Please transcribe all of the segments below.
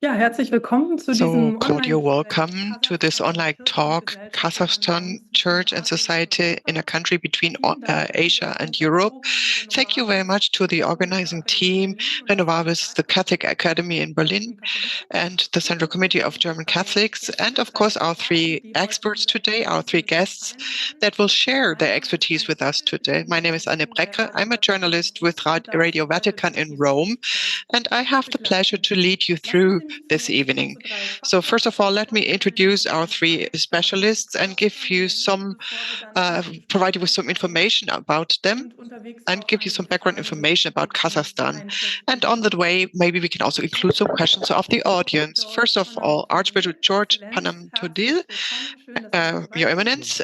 Ja, herzlich willkommen zu So, diesem cordial Online-Gespräch welcome to this Kasachstan, online Kirche und talk, Gesellschaft in einem Kazakhstan Land zwischen Church and Asien und Society in a Europa. country between Vielen Dank für die Asia and Unterstützung der Europe. Hochschule Thank you very Renovabis, much to der the Katholischen organizing Akademie team, Berlin und das Renovavis, the Zentralkomitee Catholic Academy in der Berlin, deutschen Katholiken and the und Central Committee of unseren German drei Catholics, and of course our Gäste-Experten, three die heute experts ihre today, our Expertise three mit uns guests teilen werden. that will share Mein their Name ist expertise Anne with us Brecke, ich today. bin My die name is Anne Leiterin der Brecke. I'm a Radio journalist Vatikan with und darf Sie Radio heute Vatican durch in dieses Rome, Gespräch and I have the pleasure begleiten. to lead you Lassen through Sie mich this zunächst evening. unsere drei So first of all, Fachgäste let me vorstellen introduce und our ein paar three Eckdaten zu specialists and give Kasachstan you nennen, some, bevor wir dann in die provide you with some Vorstellung information about them und unterwegs and auch give you einige some background Fragen information about mit zunächst Kazakhstan. Einblick And on the beginnen. way, maybe we can also include some questions of the Archbischof audience. First George of all, Archbishop Panamtodil, George Exzellenz, Panamtodil, herzlich willkommen. Schön, dass Sie hier dabei Your sind. Eminence,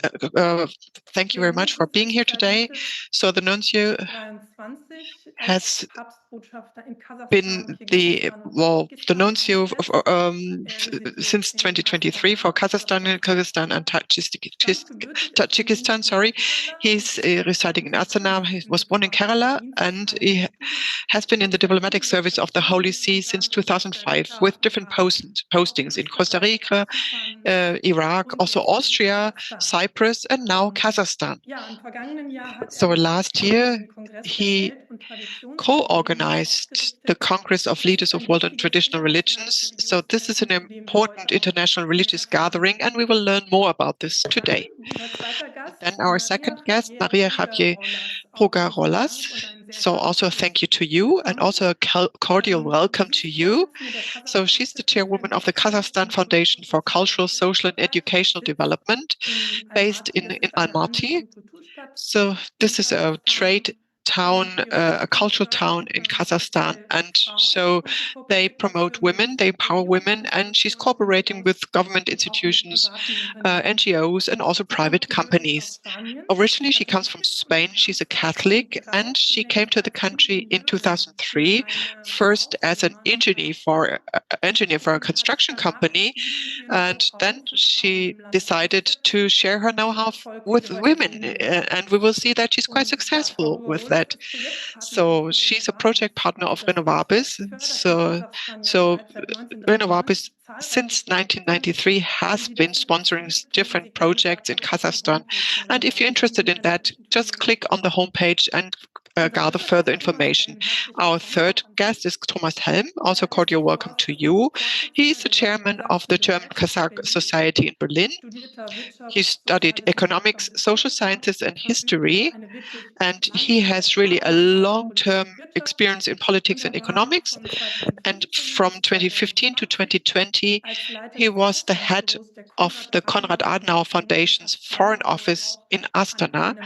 thank you Der very much for being Nuntius here today. Excellentis So the nuncio 2023 als has Papstbotschafter in Kasachstan, been Kirgisistan und the Tadschikistan nuncio eingesetzt. Er visitiert since in 2023 for Aserbaidschan, Kazakhstan and Staatsgebürtig ist er Tajikistan. ursprünglich Sorry, Kerala und he's ist seit residing in Astana. He 2017 was born in diplomatischer Kerala, Dienst and Heiligen he Stuhls has been in the Costa diplomatic Rica, service of the Holy Brasilien, See since Ungarn und Costa 2005 Rica with und different war auch postings in Costa Österreich, Rica, Zypern Iraq, und also jetzt in Austria, Kasachstan. Cyprus, and now Kazakhstan. Ja, im vergangenen Jahr hat er So mit last Experten year, den Kongress der he Welt- und Traditionsreligionen co-organized the ausgerichtet. Congress of Das Leaders ist of ein World and wichtiges Traditional internationales Religions. So this is an Religionstreffen, zu dem wir important heute auch international mehr religious erfahren gathering, and we werden. will learn more about this today. Unser zweiter And Gast, then our Maria second guest, Javier Maria Javier Pugarolas. Auch vielen Dank und Pugarolas. ein sehr So also a herzliches thank you to you, and Willkommen. also a cordial welcome Sie to ist you. Vorsitzende der So she's the chairwoman of the Kasachstan-Stiftung für Kazakhstan Kultur, Foundation for soziale Cultural, Social, and Hilfsbereich mit Educational Sitz Development, in based Almaty. Das in ist eine Handels- Almaty. und Kulturstadt So in this is a trade Kasachstan. town, Und ihre a cultural town Stiftungsarbeit in unterstützt Kazakhstan. dabei And Frauen so und sie they kooperiert promote dafür women, mit they empower women, and she's Regierungsinstitutionen cooperating durchaus with government auch mit institutions, privaten Unternehmen. NGOs, and also Sie kommt private gebürtig aus companies. Spanien, Originally, ist she comes from Katholistin und Spain. She's kam a Catholic, and 2003 she came zunächst to the als country in Ingenieurin für 2003, eine first as an Baufirma in engineer for a und hat construction danach company, entschieden, ihr and then Know-how für Frauen she im Land decided einzusetzen to share her und know-how Erfolg with women, überheblich zu machen. and we will see that she's quite Und ja, Frau successful with Pugarolas that. ist Projektpartnerin So von she's a Renovabis. project partner Also of das Renovabis. Konzept fördert in Kasachstan ja So bereits seit 1993 Renovabis zahlreiche since Projekte. 1993 Wenn has Sie been das sponsoring interessiert, können Sie different gerne projects in dazu auf die Kazakhstan. Homepage von And if you're Renovabis interested in gehen. Da that, gibt es just Informationen. click on the homepage and Unser gather dritter further Gast, Thomas information. Helm. Herzlich Our willkommen third auch an Sie. guest is Thomas Helm. Also Er ist cordial welcome to you. He Vorsitzender is the der chairman of the Deutsch-Kasachischen German Gesellschaft in Kazakh Berlin, Society in Berlin. studierter He Wirtschafts-, studied Sozialwissenschaftler economics, und social Historiker, sciences, and verfügt über history, eine wirklich and he langjährige has really a Erfahrung in Außenpolitik long-term und Wirtschaft experience in und politics and er war economics. von And 2015 from bis 2015 to 2020 2020, als Leiter he des was the head Auslandsbüros der of the Konrad Adenauer Konrad-Adenauer-Stiftung in Foundation's Kasachstan, foreign wo er office auch in an Astana, einem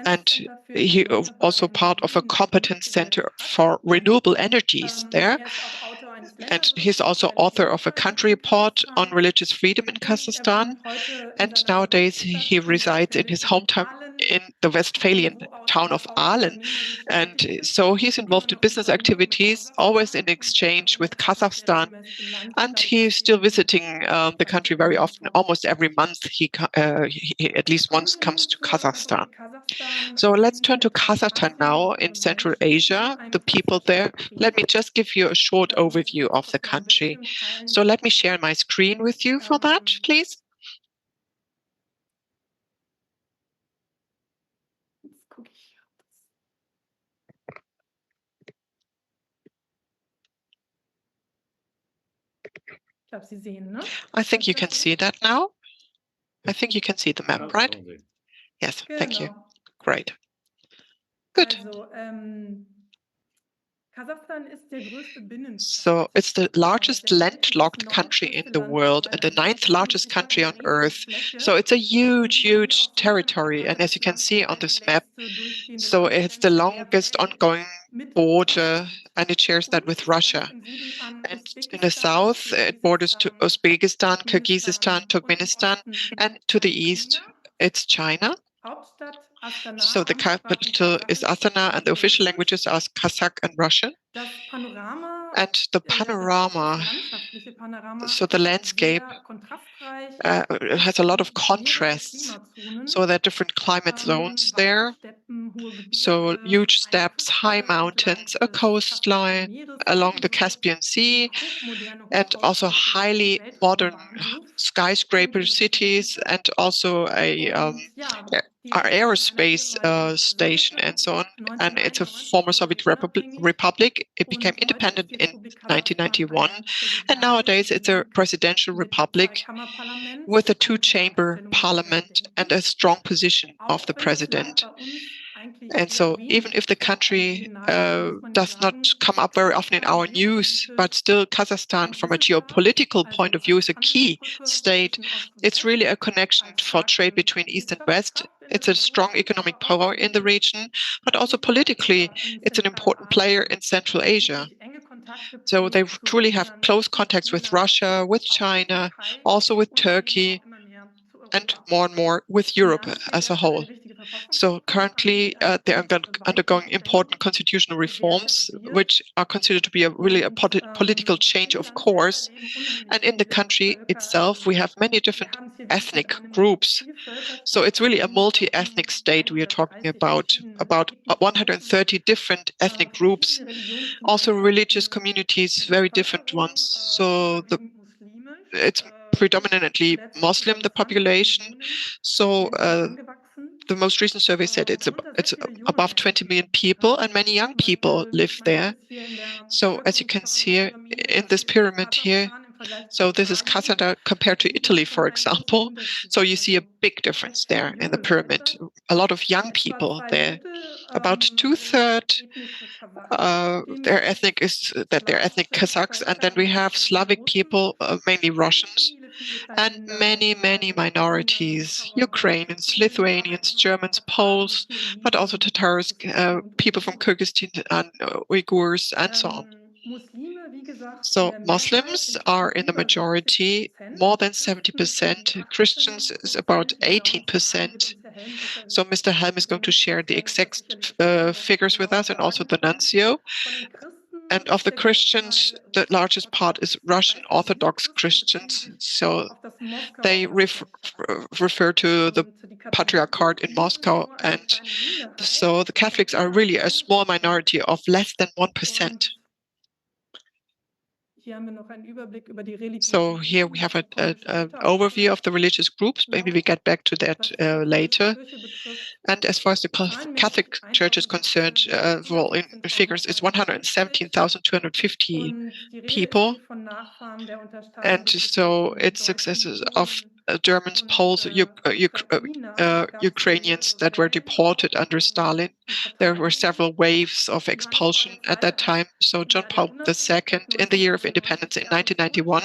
and Kompetenzzentrum für he erneuerbare also part of a Energien competence center mitgewirkt hat. for renewable energies there. Er ist auch Autor eines And he's Länderberichts also zur author of a Religionsfreiheit country in report on Kasachstan religious freedom in und er Kazakhstan. wohnt heute in And seiner nowadays he Geburtsstadt und resides in his befindet sich in hometown Aalen, in the Westphalian wo aus town of er auch Aalen. unternehmerisch And tätig ist. so he's Immer involved in noch in business Verbindung mit activities, always in Kasachstan und er exchange with befindet sich Kazakhstan. regelmäßig im Land. Ich And glaube, das he's sehen still Sie visiting the auf seiner country very often. Webseite. Almost every month he at least once Kommen wir comes nun to zur Kazakhstan. Republik Kasachstan. So let's Sie turn to sind in Kazakhstan Asien now in und Central Menschen in Asia, the einem people there. Let me Kassachstan-Krieg. just give you a short Lassen Sie sich overview das of the doch mal country. Bildschirm teilen. So let me share my screen with you for that, please. Jetzt gucke ich. Ich glaube, Sie sehen, ne? I think you can see that now. I think you can see the map, right? Yes, thank you. Great. Good. Also, Kasachstan ist der größte Binnenstaat. So it's the largest der Welt und das landlocked country in neuntgrößte the Land der world and the Welt. ninth largest Es hat country eine on riesige Earth. Fläche. So it's a Und huge, Sie sehen huge auf dem territory. And as you can see on this map, durchgehende so it's the Landgrenze der longest Welt ongoing mit border, Russland. and it shares that Und with ganz Russia. im Süden an And in the Usbekistan, south, it borders to Uzbekistan, Kyrgyzstan, und im Turkmenistan, Osten and to the an east, China. it's China. Hauptstadt Astana, So the capital is Astana, and the official languages are Kazakh and Russian. Das Panorama, And the panorama, das landschaftliche Panorama so the ist landscape sehr kontrastreich. has a lot of Es gibt mehrere contrasts. Klimazonen, So there are different climate zones there. Steppen, So huge steppes, high mountains, a coastline along the Caspian Sea, and also highly modern skyscraper cities, and also our aerospace station and so on. And it's a former Soviet republic. It became independent in 1991, and nowadays it's a presidential republic with a two-chamber parliament and a strong position of the president. And so even if the country does not come up very often in our news, but still Kazakhstan from a geopolitical point of view is a key state. It's really a connection for trade between East and West. It's a strong economic power in the region, but also politically, it's an important player in Central Asia. So they truly have close contacts with Russia, with China, also with Turkey, and more with Europe as a whole. So currently, they're undergoing important constitutional reforms, which are considered to be really a political change, of course. And in the country itself, we have many different ethnic groups. So it's really a multi-ethnic state we are talking about 130 different ethnic groups, also religious communities, very different ones. So it's predominantly Muslim, the population. So the most recent survey said it's above 20 million people, and many young people live there. So as you can see in this pyramid here, so this is Kazakhstan compared to Italy, for example. So you see a big difference there in the pyramid. A lot of young people there. About two-thirds they're ethnic Kazakhs, and then we have Slavic people, mainly Russians, and many minorities: Ukrainians, Lithuanians, Germans, Poles, but also Tatars, people from Kyrgyzstan, and Uyghurs, and so on. So Muslims are in the majority, more than 70%. Christians is about 18%. So Mr. Helm is going to share the exact figures with us, and also the nuncio. And of the Christians, the largest part is Russian Orthodox Christians. So they refer to the Patriarchate in Moscow. And so the Catholics are really a small minority of less than 1%. So here we have an overview of the religious groups. Maybe we get back to that later. And as far as the Catholic Church is concerned, well, in figures, it's 117,250 people. And so it's successors of Germans, Poles, Ukrainians that were deported under Stalin. There were several waves of expulsion at that time. So John Paul II, in the year of independence in 1991,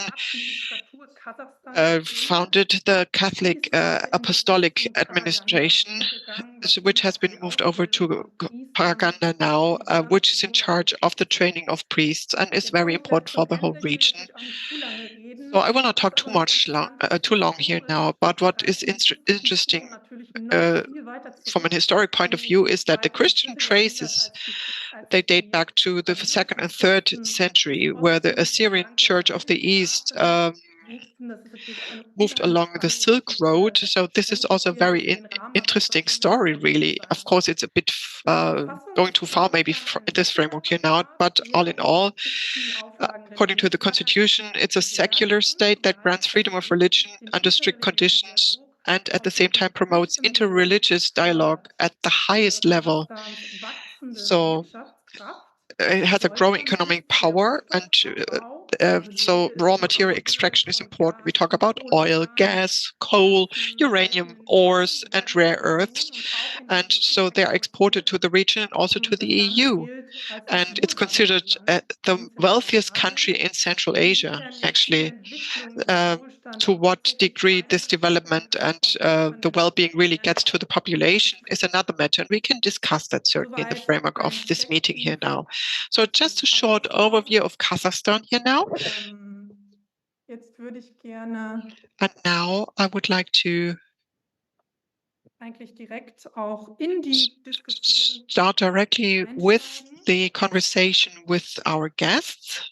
founded the Catholic Apostolic Administration, which has been moved over to Paraganda now, which is in charge of the training of priests and is very important for the whole region. So I will not talk too long here now, but what is interesting from an historic point of view is that the Christian traces, they date back to the 2nd and 3rd century, where the Assyrian Church of the East moved along the Silk Road. So this is also a very interesting story, really. Of course, it's a bit going too far maybe in this framework here now, but all in all, according to the constitution, it's a secular state that grants freedom of religion under strict conditions and at the same time promotes interreligious dialogue at the highest level. So it has a growing economic power, and so raw material extraction is important. We talk about oil, gas, coal, uranium, ores, and rare earths. And so they are exported to the region and also to the EU. And it's considered the wealthiest country in Central Asia, actually. To what degree this development and the well-being really gets to the population is another matter, and we can discuss that certainly in the framework of this meeting here now. So just a short overview of Kazakhstan here now. And now I would like to start directly with the conversation with our guests.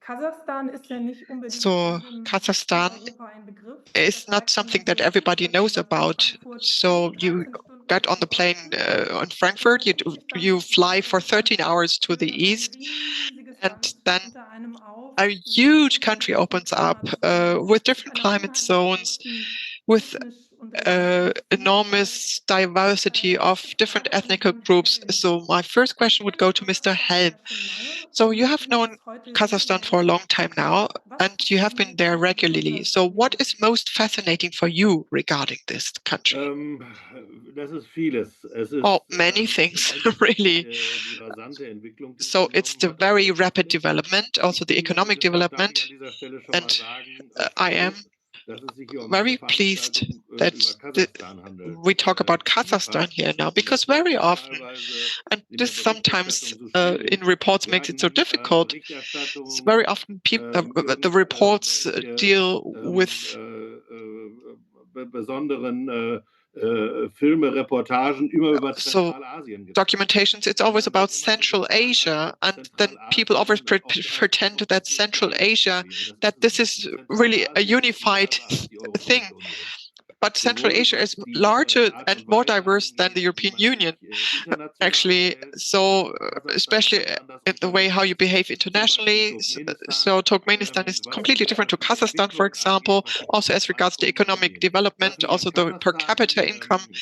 Kasachstan ist ja nicht unbedingt So jedem in Kazakhstan Europa ein Begriff. is Das not reicht schon something mit that dem everybody Flug knows von about. Frankfurt So you 13 Stunden get on Richtung the plane Osten on Frankfurt, zieht sich you dann fly for weiter 13 hours to the für ein east, riesiges and Land then unter einem auf a mit huge country unterschiedlichen opens up Klimazonen, with mit different einer climate unheimlich zones, großen with ethnisch und religiösen Vielfalt, enormous diversity of different Frage an ethnic Herrn groups. Helm. So my first Sie question would kennen go to Mr. Kasachstan Helm. ja schon lange So you und have sind known bis heute Kazakhstan for a regelmäßig long time dort. now, Was and you have been fasziniert there Sie so regularly. besonders So an what Ihrem is Land? most fascinating for you regarding this country? Das ist vieles. Es Oh, ist many im things, Endeffekt really. die rasante Entwicklung, die es So it's genommen the hat, auch very rapid wirtschaftlich. development, also Ich the bin, economic deshalb darf ich an development, dieser Stelle schon mal and sagen, I am froh, dass es sich hier um eine very pleased Veranstaltung that über the, Kasachstan handelt. we talk about Kazakhstan Vielfach here now, wird because das very often, teilweise and in der this sometimes Berichterstattung so in schwierig. reports Wir makes it so hatten difficult. It's Berichterstattung, very often the reports irgendwelche deal with besonderen Filme, Reportagen immer über so Zentralasien gezeigt. documentations. It's Und always dann wird about immer so Central getan, als Asia, ob and then people always Zentralasien auch pretend that wirklich Central integrated Asia, wäre. Das that ist es this nicht. is Und really a Zentralasien ist unified diverser als die thing. Europäische Union. But Central Sowohl Asia is was die larger Art and und more Weise diverse than the angeht, wie European man sich Union, international actually. verhält. So, Kasachstan ist especially ganz anders in the way how you unterwegs. behave Zum Beispiel internationally. Turkmenistan, So, Turkmenistan is was completely different to die Kazakhstan, for Entwicklung angeht, example, was die also as regards the Wachstum economic angeht. Was development, mich an also the per Kasachstan capita income. eben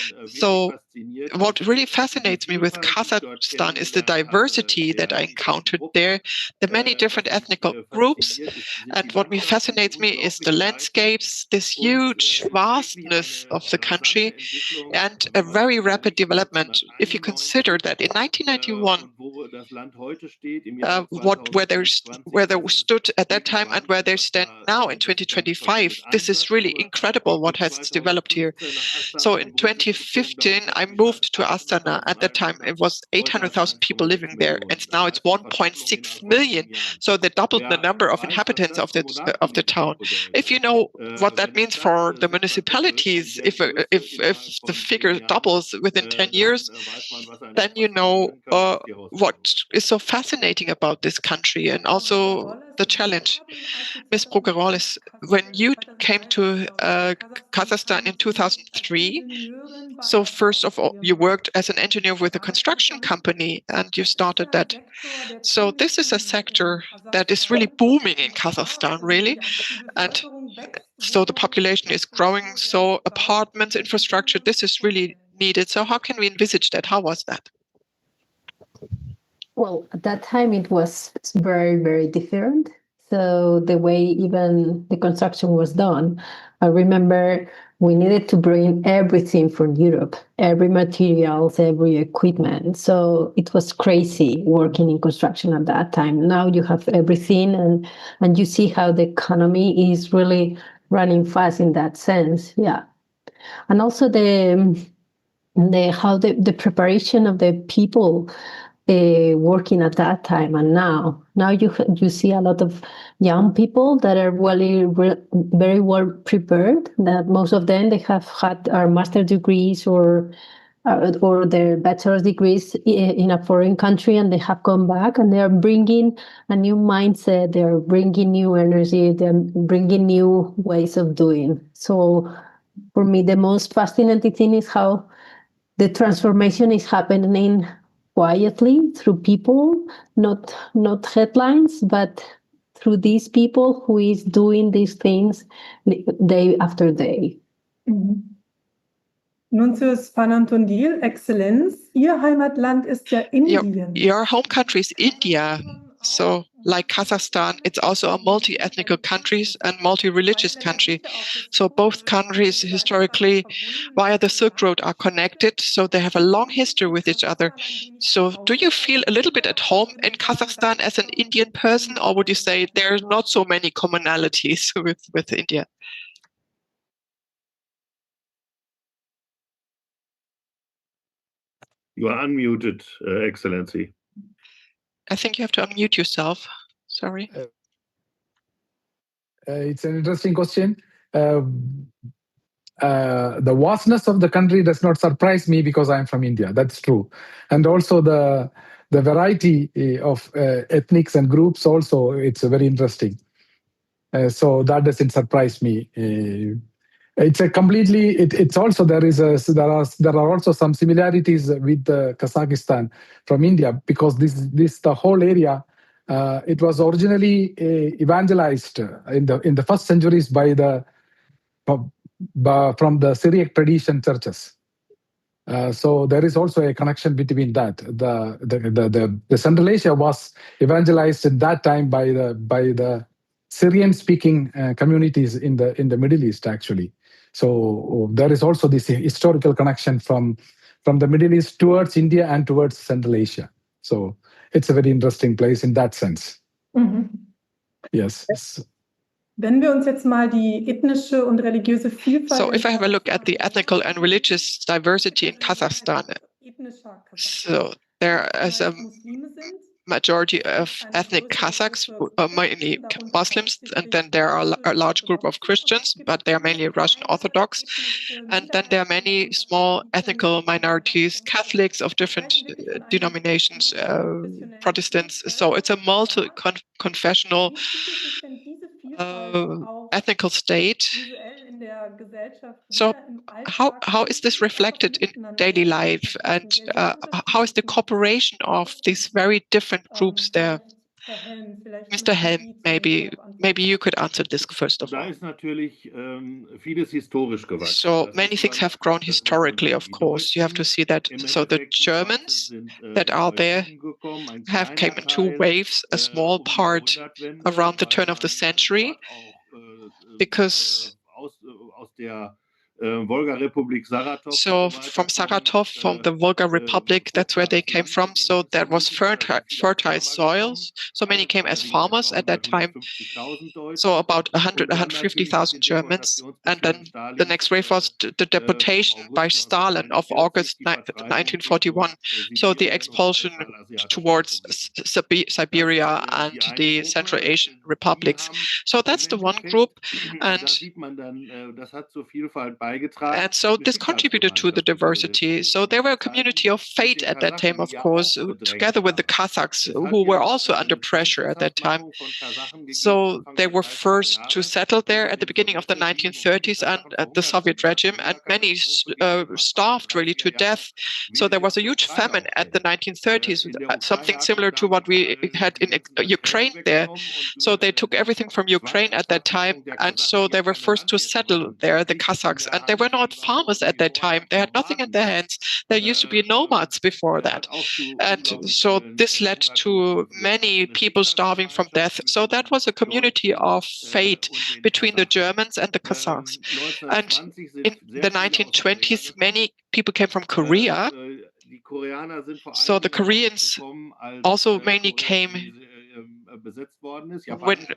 wirklich So, fasziniert, what ist really die fascinates me with Vielfalt, die ich dort Kazakhstan is the kennengelernt habe, diversity that der I ethnischen encountered Gruppen. there, the many different Was mich ethnic groups. sind die And what me Landschaften, die fascinates me is the unglaublich reich sind landscapes, this und huge wirklich vastness eine of the country, rasante Entwicklung, and a wenn man very sich rapid überlegt, development. If you consider 1991 that in 1991, und wo das Land heute steht im Jahre where 2025, they das ist stood at that time and where gigantisch, they was stand da now in das Ganze passiert 2025, ist. this is Einsatz really nur incredible what bis has developed here. 2015 nach So Astana in und wo es jetzt bezogen 2015, darauf I technisch heißt moved to Astana. 800.000 At that time, it Einwohner. was Heute hat es 800,000 people 1,6 living there, and Millionen. Das now it's heißt eine Verdopplung 1.6 innerhalb von million. 10 Jahren. So they doubled the Wer number of weiß, was inhabitants das of the kommunalpolitisch town. auch If bedeutet, you know what that wenn eine means Stadt for the sich verdoppelt in municipalities, der if Größe innerhalb the von 10 figure Jahren, doubles within 10 dann years, weiß man, was einem then noch you know passieren kann, was die what Herausforderung ist. is so fascinating about this country, and Frau also Brugge-Rolle, the Sie challenge. haben, als Sie Miss 2003, Progerolis, when you came 2003 to Kasachstan Kazakhstan in kamen, sind als 2003, Ingenieurin bei so einer first of all, you Baufirma worked as an engineer with a construction angefangen. company, and you Das ist started ja ein that. Sektor, der So ziemlich this is a boomt in sector that is really Kasachstan. booming in Und zwar, Kazakhstan, really. ja, die And Bevölkerung wächst, so the Wohnungen, population is growing, Infrastruktur, der so Bau apartments, ist nicht, wie infrastructure, man sich this das is really vorstellt. needed. So how can we envisage that? How was that? Well, at that time it was very, very different. So the way even the construction was done, I remember we needed to bring everything from Europe, every materials, every equipment. So it was crazy working in construction at that time. Now you have everything, and you see how the economy is really running fast in that sense. Yeah. And also the preparation of the people working at that time and now you see a lot of young people that are very well prepared, that most of them they have had our master degrees or their bachelor's degrees in a foreign country, and they have gone back and they are bringing a new mindset, they are bringing new energy, they're bringing new ways of doing. So for me the most fascinating thing is how the transformation is happening quietly through people, not headlines, but through these people who is doing these things day after day. Mhm. Nun zu Spanantondil, Exzellenz. Ihr Heimatland ist ja Indien. Your home country is India. Kasachstan So, auch. like Kazakhstan, it's also a multi-ethnic country and multi-religious country. So both countries historically, via the Silk Road, are connected. So they have a long history with each other. So do you feel a little bit at home in Kazakhstan as an Indian person, or would you say there are not so many commonalities with India? You are unmuted, Excellency. I think you have to unmute yourself. Sorry. It's an interesting question. The vastness of the country does not surprise me because I'm from India. That's true. And also the the variety of ethnics and groups also, it's very interesting. So that doesn't surprise me. It's a completely. It's also there are also some similarities with Kazakhstan from India, because this the whole area. It was originally evangelized in the first centuries from the Syriac tradition churches. So there is also a connection between that. The Central Asia was evangelized at that time by the Syrian-speaking communities in the Middle East, actually. So there is also this historical connection from the Middle East towards India and towards Central Asia. So it's a very interesting place in that sense. Mhm. Yes. Wenn wir uns jetzt mal die ethnische und religiöse Vielfalt So if I have a look at the ethnical and religious diversity in Kazakhstan, so there is a majority of ethnic Kazakhs, mainly Muslims, and then there are a large group of Christians, but they are mainly Russian Orthodox. And then there are many small ethnical minorities, Catholics of different denominations, Protestants. So it's a multi-confessional ethnical state. So how is this reflected in daily life, and how is the cooperation of these very different groups there? Mr. Helm, maybe you could answer this first of all. So many things have grown historically, of course. You have to see that. So the Germans that are there have came in two waves, a small part around the turn of the century, because so from Saratov, from the Volga Republic, that's where they came from. So there was fertile soils. So many came as farmers at that time. So about 150,000 Germans. And then the next wave was the deportation by Stalin of August 1941. So the expulsion towards Siberia and the Central Asian republics. So that's the one group. And so this contributed to the diversity. So there were a community of faith at that time, of course, together with the Kazakhs, who were also under pressure at that time. So they were first to settle there at the beginning of the 1930s and the Soviet regime, and many starved really to death. So there was a huge famine at the 1930s, something similar to what we had in Ukraine there. So they took everything from Ukraine at that time, and so they were first to settle there, the Kazakhs, and they were not farmers at that time. They had nothing in their hands. They used to be nomads before that. And so this led to many people starving from death. So that was a community of faith between the Germans and the Kazakhs. And in the 1920s, many people came from Korea. So the Koreans also mainly came when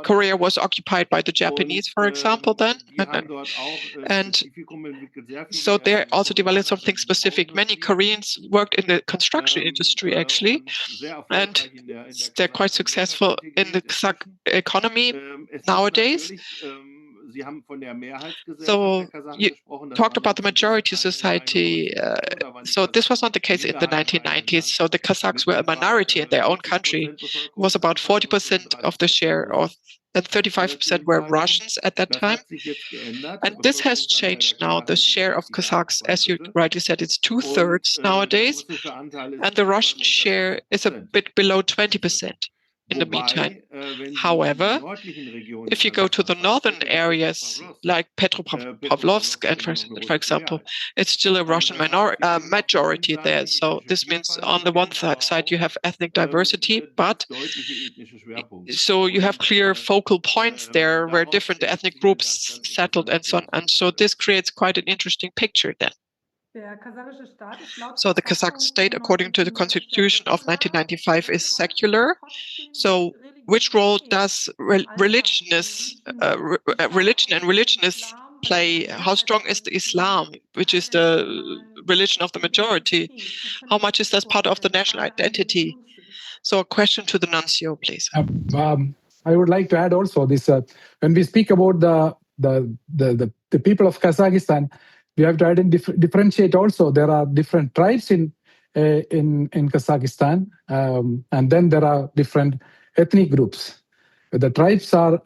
Korea was occupied by the Japanese, for example, then. And so they also developed something specific. Many Koreans worked in the construction industry, actually, and they're quite successful in the Kazakh economy nowadays. So you talked about the majority society. So this was not the case in the 1990s. So the Kazakhs were a minority in their own country. It was about 40% of the share, and 35% were Russians at that time. And this has changed now. The share of Kazakhs, as you rightly said, it's 2/3 nowadays. And the Russian share is a bit below 20% in the meantime. However, if you go to the northern areas like Petropavlovsk, and for example, it's still a Russian majority there. So this means on the one side you have ethnic diversity, but so you have clear focal points there where different ethnic groups settled and so on. And so this creates quite an interesting picture then. So the Kazakh state, according to the constitution of 1995, is secular. So which role does religion and religionists play? How strong is the Islam, which is the religion of the majority? How much is that part of the national identity? So a question to the nuncio, please. I would like to add also this: when we speak about the people of Kazakhstan, we have to differentiate also. There are different tribes in in Kazakhstan. And then there are different ethnic groups. The tribes are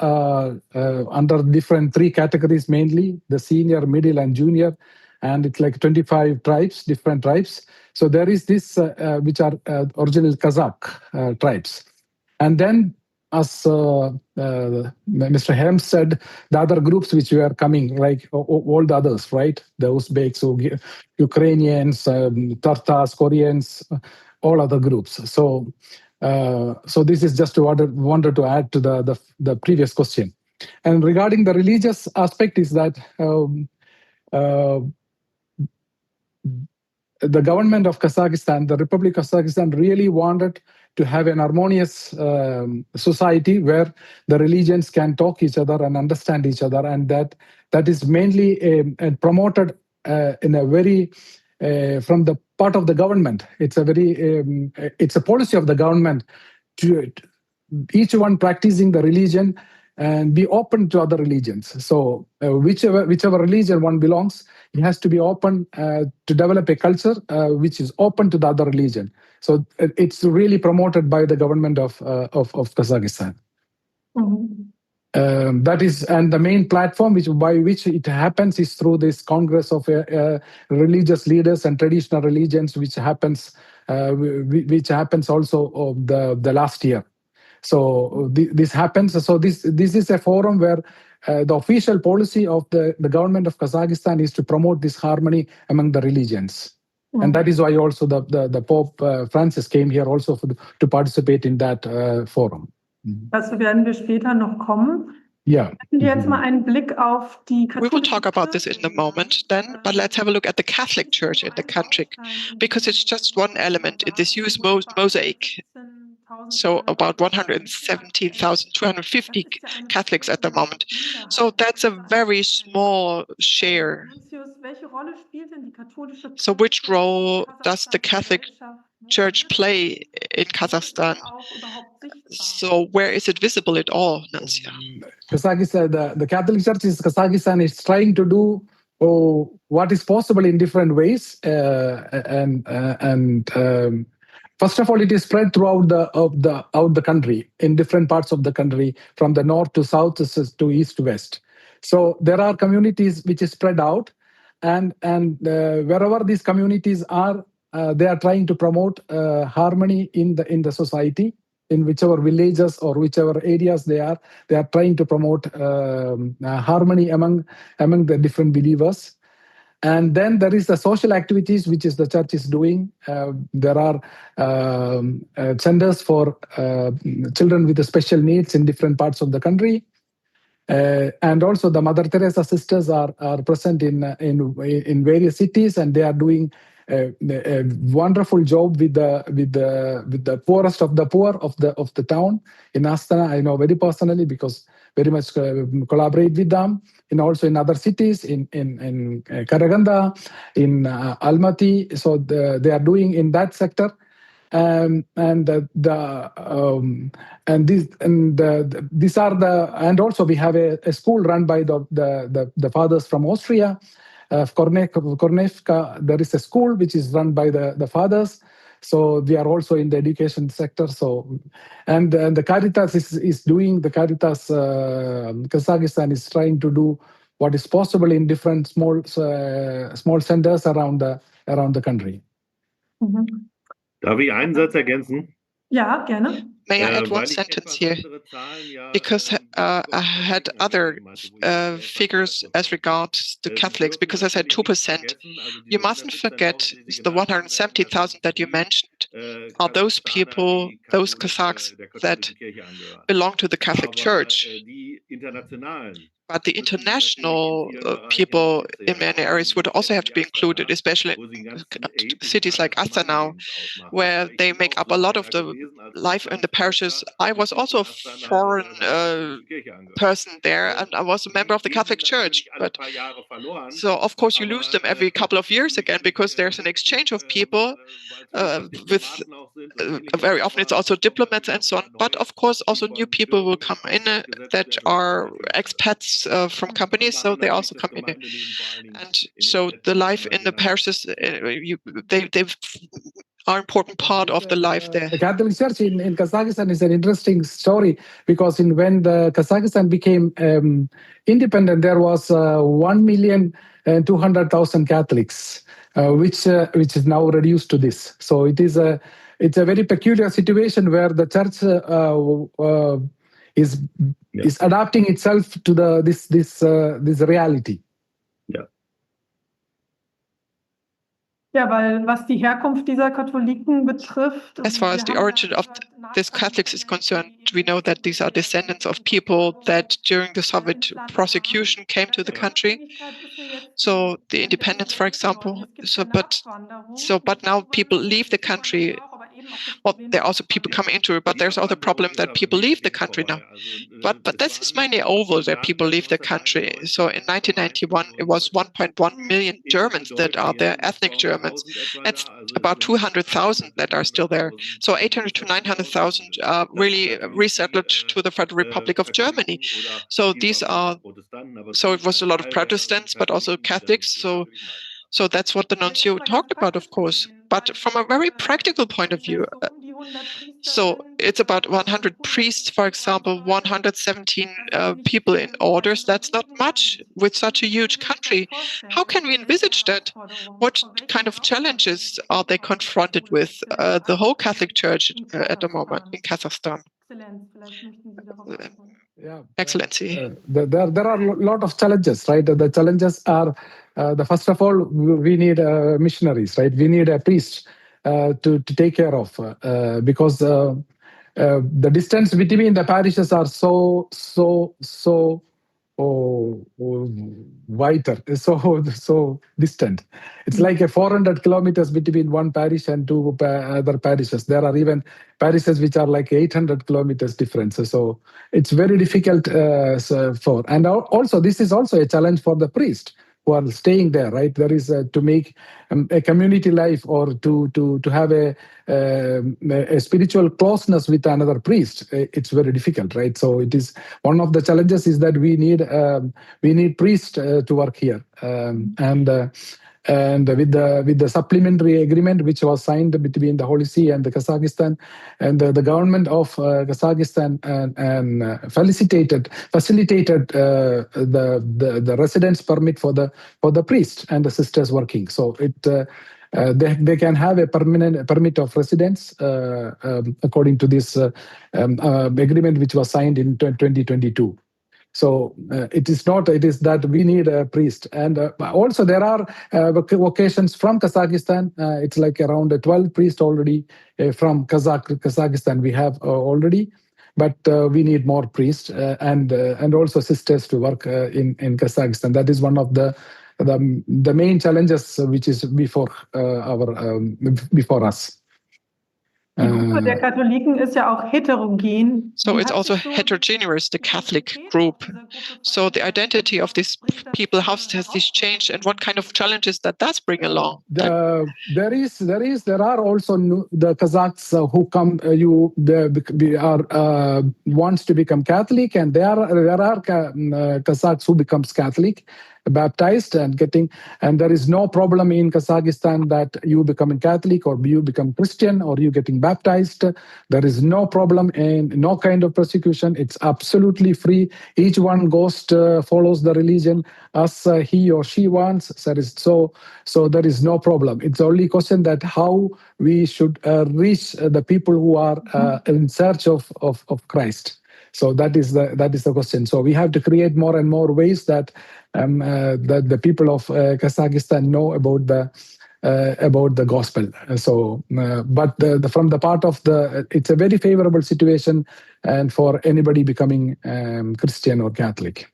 under different three categories mainly, the senior, middle, and junior. And it's like 25 tribes, different tribes. So there is this, which are original Kazakh tribes. And then, as Mr. Helms said, the other groups which were coming, like all the others, right? The Uzbeks, Ukrainians, Tartars, Koreans, all other groups. So this is just wanted to add to the previous question. And regarding the religious aspect is that the government of Kazakhstan, the Republic of Kazakhstan, really wanted to have an harmonious society where the religions can talk each other and understand each other, and that is mainly promoted in a very from the part of the government. It's a policy of the government to each one practicing the religion and be open to other religions. So whichever religion one belongs, it has to be open to develop a culture which is open to the other religion. So it's really promoted by the government of Kazakhstan. That is, and the main platform by which it happens is through this Congress of religious leaders and traditional religions, which happens also the last year. So this happens. So this is a forum where the official policy of the government of Kazakhstan is to promote this harmony among the religions. And that is why also the Pope Francis came here also to participate in that forum. Dazu werden wir später noch kommen. Yeah. Jetzt mal einen Blick auf die We will talk about this in a moment then, but let's have a look at the Catholic Church in the country, because it's just one element in this huge mosaic. So about 117,250 Catholics at the moment. So that's a very small share. So which role does the Catholic Church play in Kazakhstan? So where is it visible at all, Nancia? Kazakhstan, the Catholic Church in Kazakhstan is trying to do what is possible in different ways, first of all, it is spread throughout the country, in different parts of the country, from the north to south to east to west. So there are communities which is spread out, and wherever these communities are, they are trying to promote harmony in the society, in whichever villages or whichever areas they are trying to promote harmony among the different believers. And then there is the social activities which is the church is doing. There are centers for children with special needs in different parts of the country. And also the Mother Teresa sisters are present in various cities, and they are doing a wonderful job with the poorest of the poor of the town in Astana. I know very personally because very much collaborate with them, and also in other cities in Karaganda, in Almaty. So they are doing in that sector. And also we have a school run by the fathers from Austria, Kornevka. There is a school which is run by the fathers. So we are also in the education sector. So and the Caritas is doing, the Caritas Kazakhstan is trying to do what is possible in different small centers around the country. Darf ich einen Satz ergänzen? Ja, gerne. May I add one sentence here? Because I had other figures as regards the Catholics, because I said 2%. You mustn't forget the 170,000 that you mentioned are those people, those Kazakhs that belong to the Catholic Church. But the international people in many areas would also have to be included, especially in cities like Astana, where they make up a lot of the life in the parishes. I was also a foreign person there, and I was a member of the Catholic Church. But so, of course, you lose them every couple of years again, because there's an exchange of people with very often it's also diplomats and so on. But of course, also new people will come in that are expats from companies, so they also come in. And so the life in the parishes, they are important part of the life there. The Catholic Church in Kazakhstan is an interesting story because when the Kazakhstan became independent, there was 1,200,000 Catholics, which is now reduced to this. So it's a very peculiar situation where the church is adapting itself to this reality. Ja, weil was die Herkunft dieser Katholiken betrifft, As far as the origin of this Catholics is concerned, we know that these are descendants of people that during the Soviet prosecution came to the country. So the independence, for example, but now people leave the country. Well, there are also people coming into it, but there's also the problem that people leave the country now. But this is mainly over that people leave the country. So in 1991, it was 1.1 million Germans that are there, ethnic Germans. It's about 200,000 that are still there. So 800 to 900,000 really resettled to the Federal Republic of Germany. So it was a lot of Protestants, but also Catholics. So that's what the nuncio talked about, of course. But from a very practical point of view, so it's about 100 priests, for example, 117 people in orders. That's not much with such a huge country. How can we envisage that? What kind of challenges are they confronted with, the whole Catholic Church at the moment in Kazakhstan? Excellency. There are a lot of challenges, right? The challenges are, first of all, we need missionaries, right? We need a priest to take care of, because the distance between the parishes are so wider, so distant. It's like 400 kilometers between one parish and two other parishes. There are even parishes which are like 800 kilometers difference. So it's very difficult and also this is also a challenge for the priest who are staying there, right? There is to make a community life or to have a spiritual closeness with another priest. It's very difficult, right? So it is one of the challenges is that we need priests to work here, and with the supplementary agreement which was signed between the Holy See and the Kazakhstan, and the government of Kazakhstan and facilitated the residence permit for the priests and the sisters working. So they can have a permanent permit of residence according to this agreement which was signed in 2022. So it is that we need a priest. And also there are vocations from Kazakhstan. It's like around 12 priests already from Kazakhstan we have already. But we need more priests and also sisters to work in Kazakhstan. That is one of the main challenges which is before us. Die Gruppe der Katholiken ist ja auch heterogen. So it's also heterogeneous, the Catholic group. So the identity of these people, how has this changed, and what kind of challenges does bring along? There are also the Kazakhs who come wants to become Catholic, and there are Kazakhs who becomes Catholic, baptized and there is no problem in Kazakhstan that you become Catholic or you become Christian or you getting baptized. There is no problem and no kind of persecution. It's absolutely free. Each one follows the religion as he or she wants. So there is no problem. It's only question that how we should reach the people who are in search of Christ. So that is the question. So we have to create more and more ways that the people of Kazakhstan know about the gospel. So, but from the part of it's a very favorable situation, and for anybody becoming Christian or Catholic.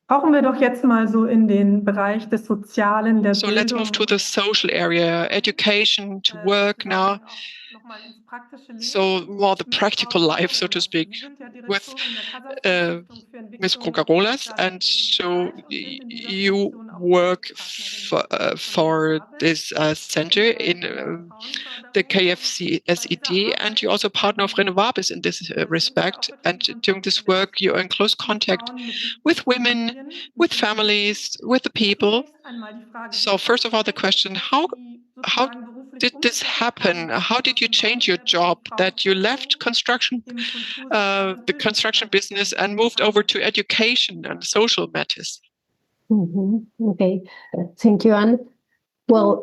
Tauchen wir doch jetzt mal so in den Bereich des Sozialen, der So let's move to the social area, education, to work now. So more the practical life, so to speak, with Ms. Kogarolas, and so you work for this center in the KFC-SED, and you're also a partner of Renovabis in this respect. And during this work, you're in close contact with women with families, with the people. So first of all, the question, how did this happen? How did you change your job that you left the construction business and moved over to education and social matters? Okay, thank you, Anne. Well,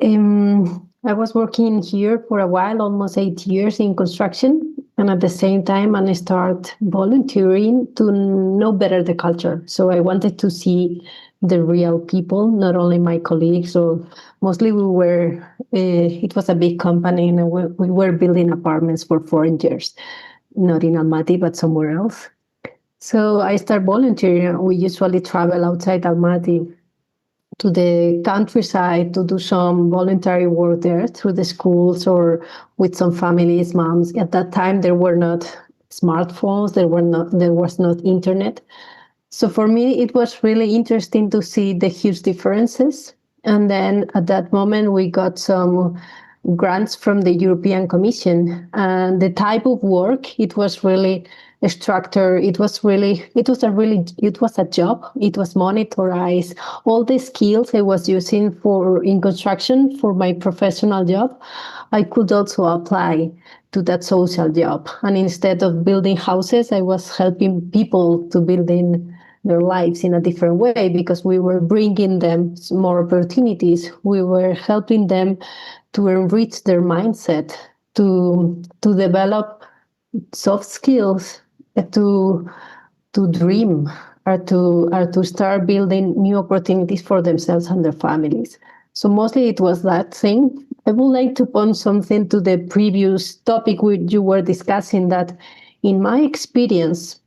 I was working here for a while, almost 8 years in construction, and at the same time, I started volunteering to know better the culture. So I wanted to see the real people, not only my colleagues. So mostly we were, it was a big company, and we were building apartments for foreigners, not in Almaty, but somewhere else. So I started volunteering. We usually travel outside Almaty to the countryside to do some voluntary work there through the schools or with some families, moms. At that time, there were not smartphones, there was not internet. So for me, it was really interesting to see the huge differences. And then at that moment, we got some grants from the European Commission, and the type of work, it was really structured. It was a job. It was monitorized. All the skills I was using in construction for my professional job, I could also apply to that social job. And instead of building houses, I was helping people to building their lives in a different way, because we were bringing them more opportunities. We were helping them to enrich their mindset, to develop soft skills, to dream, or to start building new opportunities for themselves and their families. So mostly it was that thing. I would like to point something to the previous topic you were discussing, that in my experience,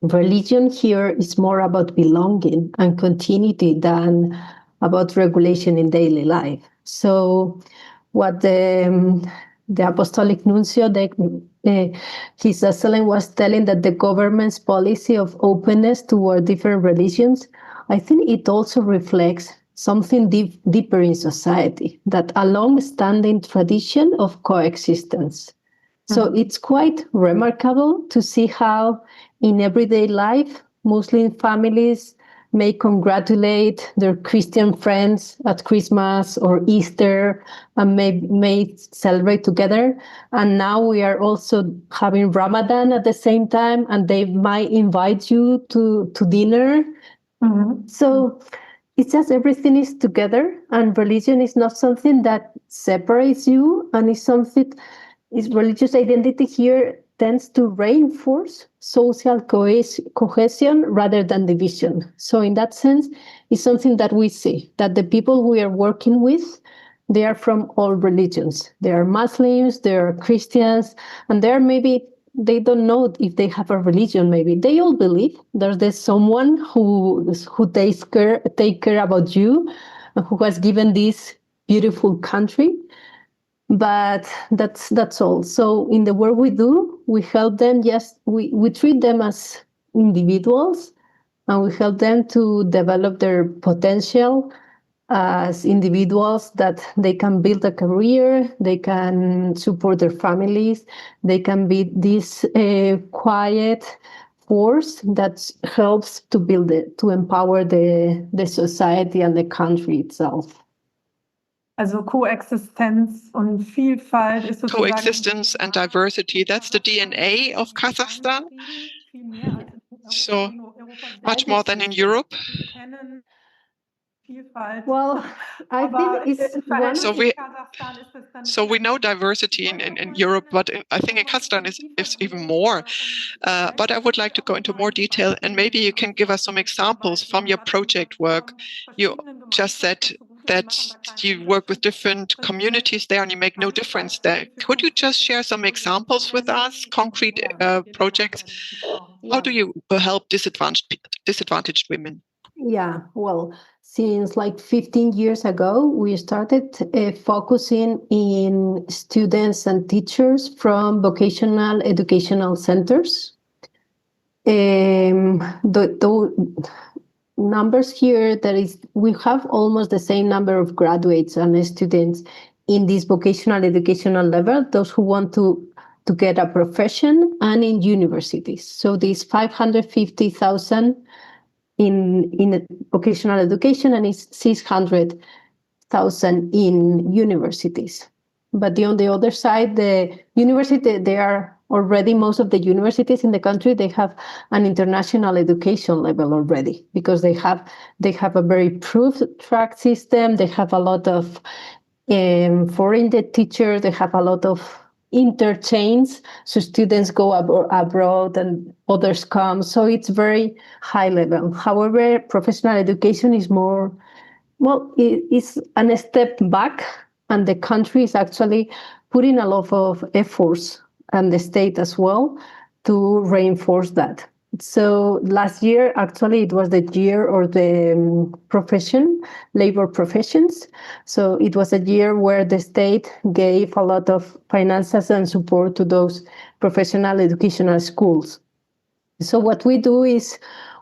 religion here is more about belonging and continuity than about regulation in daily life. So what the Apostolic Nuncio, His Excellence, was telling, that the government's policy of openness toward different religions, I think it also reflects something deeper in society, that a long-standing tradition of coexistence. So it's quite remarkable to see how in everyday life, Muslim families may congratulate their Christian friends at Christmas or Easter and may celebrate together. And now we are also having Ramadan at the same time, and they might invite you to dinner. So it's just everything is together, and religion is not something that separates you, and religious identity here tends to reinforce social cohesion rather than division. So in that sense, it's something that we see, that the people we are working with, they are from all religions. They are Muslims, they are Christians, and they don't know if they have a religion. Maybe they all believe there's someone who takes care about you, and who has given this beautiful country. But that's all. So in the work we do, we help them. We treat them as individuals, and we help them to develop their potential as individuals, that they can build a career, they can support their families, they can be this quiet force that helps to to empower the society and the country itself. Also Koexistenz und Vielfalt ist sozusagen Coexistence and diversity, that's the DNA of Kazakhstan. So much more than in Europe. Well, I think So we know diversity in Europe, but I think in Kazakhstan is even more. But I would like to go into more detail, and maybe you can give us some examples from your project work. You just said that you work with different communities there and you make no difference there. Could you just share some examples with us, concrete projects? How do you help disadvantaged women? Yeah, well, since like 15 years ago, we started focusing in students and teachers from vocational educational centers. The numbers here, we have almost the same number of graduates and students in this vocational educational level, those who want to get a profession, and in universities. So these 550,000 in vocational education, and it's 600,000 in universities. But on the other side, the university, they are already, most of the universities in the country, they have an international education level already, because they have a very proved track system. They have a lot of foreign teachers. They have a lot of interchange, so students go abroad and others come. So it's very high level. However, professional education is more, well, it's a step back, and the country is actually putting a lot of efforts, and the state as well, to reinforce that. So last year, actually, it was the year of the labor professions. So it was a year where the state gave a lot of finances and support to those professional educational schools. So what we do is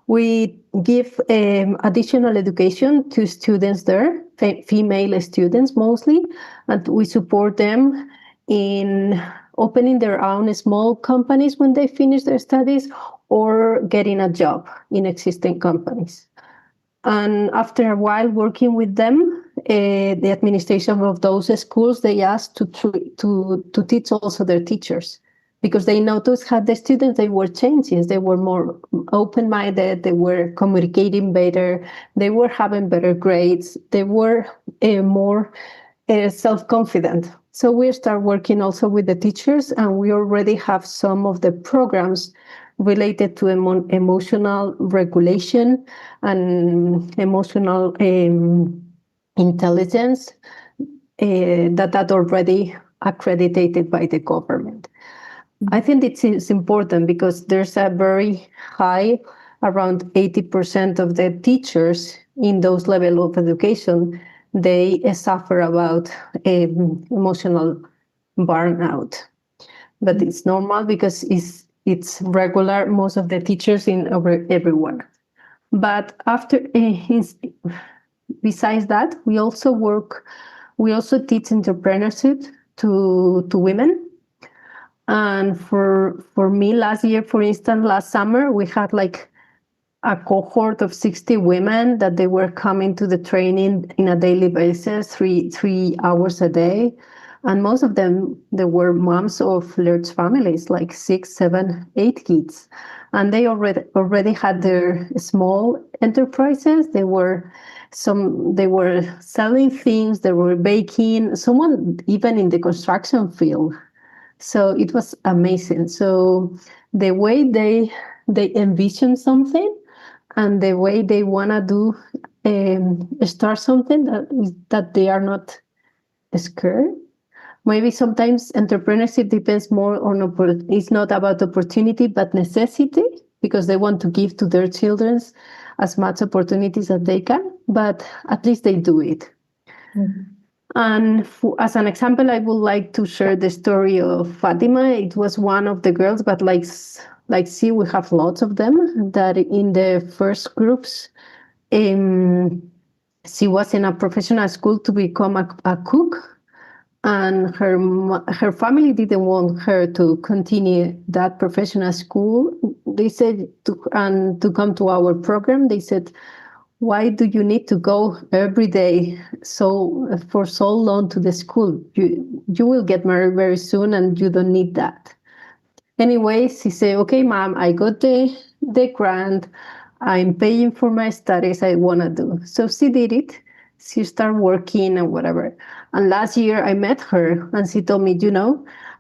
we give additional education to students there, female students mostly, and we support them in opening their own small companies when they finish their studies, or getting a job in existing companies. And after a while working with them, the administration of those schools, they asked to teach also their teachers, because they noticed how the students, they were changing. They were more open-minded, they were communicating better, they were having better grades, they were more self-confident. So we start working also with the teachers, and we already have some of the programs related to emotional regulation and emotional intelligence that already accredited by the government. I think it's important because there's a very high, around 80% of the teachers in those levels of education, they suffer about emotional burnout. But it's normal because it's regular, most of the teachers everywhere. But besides that, we also teach entrepreneurship to women. And for me, last year, for instance, last summer, we had like a cohort of 60 women that they were coming to the training in a daily basis, three hours a day. And most of them, they were moms of large families, like 6, 7, 8 kids. And they already had their small enterprises. They were selling things, they were baking, someone even in the construction field. So it was amazing. So the way they envision something, and the way they want to do start something that they are not scared. Maybe sometimes entrepreneurship depends more on it's not about opportunity but necessity, because they want to give to their children as much opportunities as they can, but at least they do it. Mm-hmm. And as an example, I would like to share the story of Fatima. It was one of the girls, but we have lots of them, that in the first groups, she was in a professional school to become a cook, and her family didn't want her to continue that professional school. They said to come to our program. They said, why do you need to go every day for so long to the school? You will get married very soon and you don't need that. Anyway, she said, okay, mom, I got the grant. I'm paying for my studies I want to do. So she did it. She started working and whatever. And last year I met her and she told me,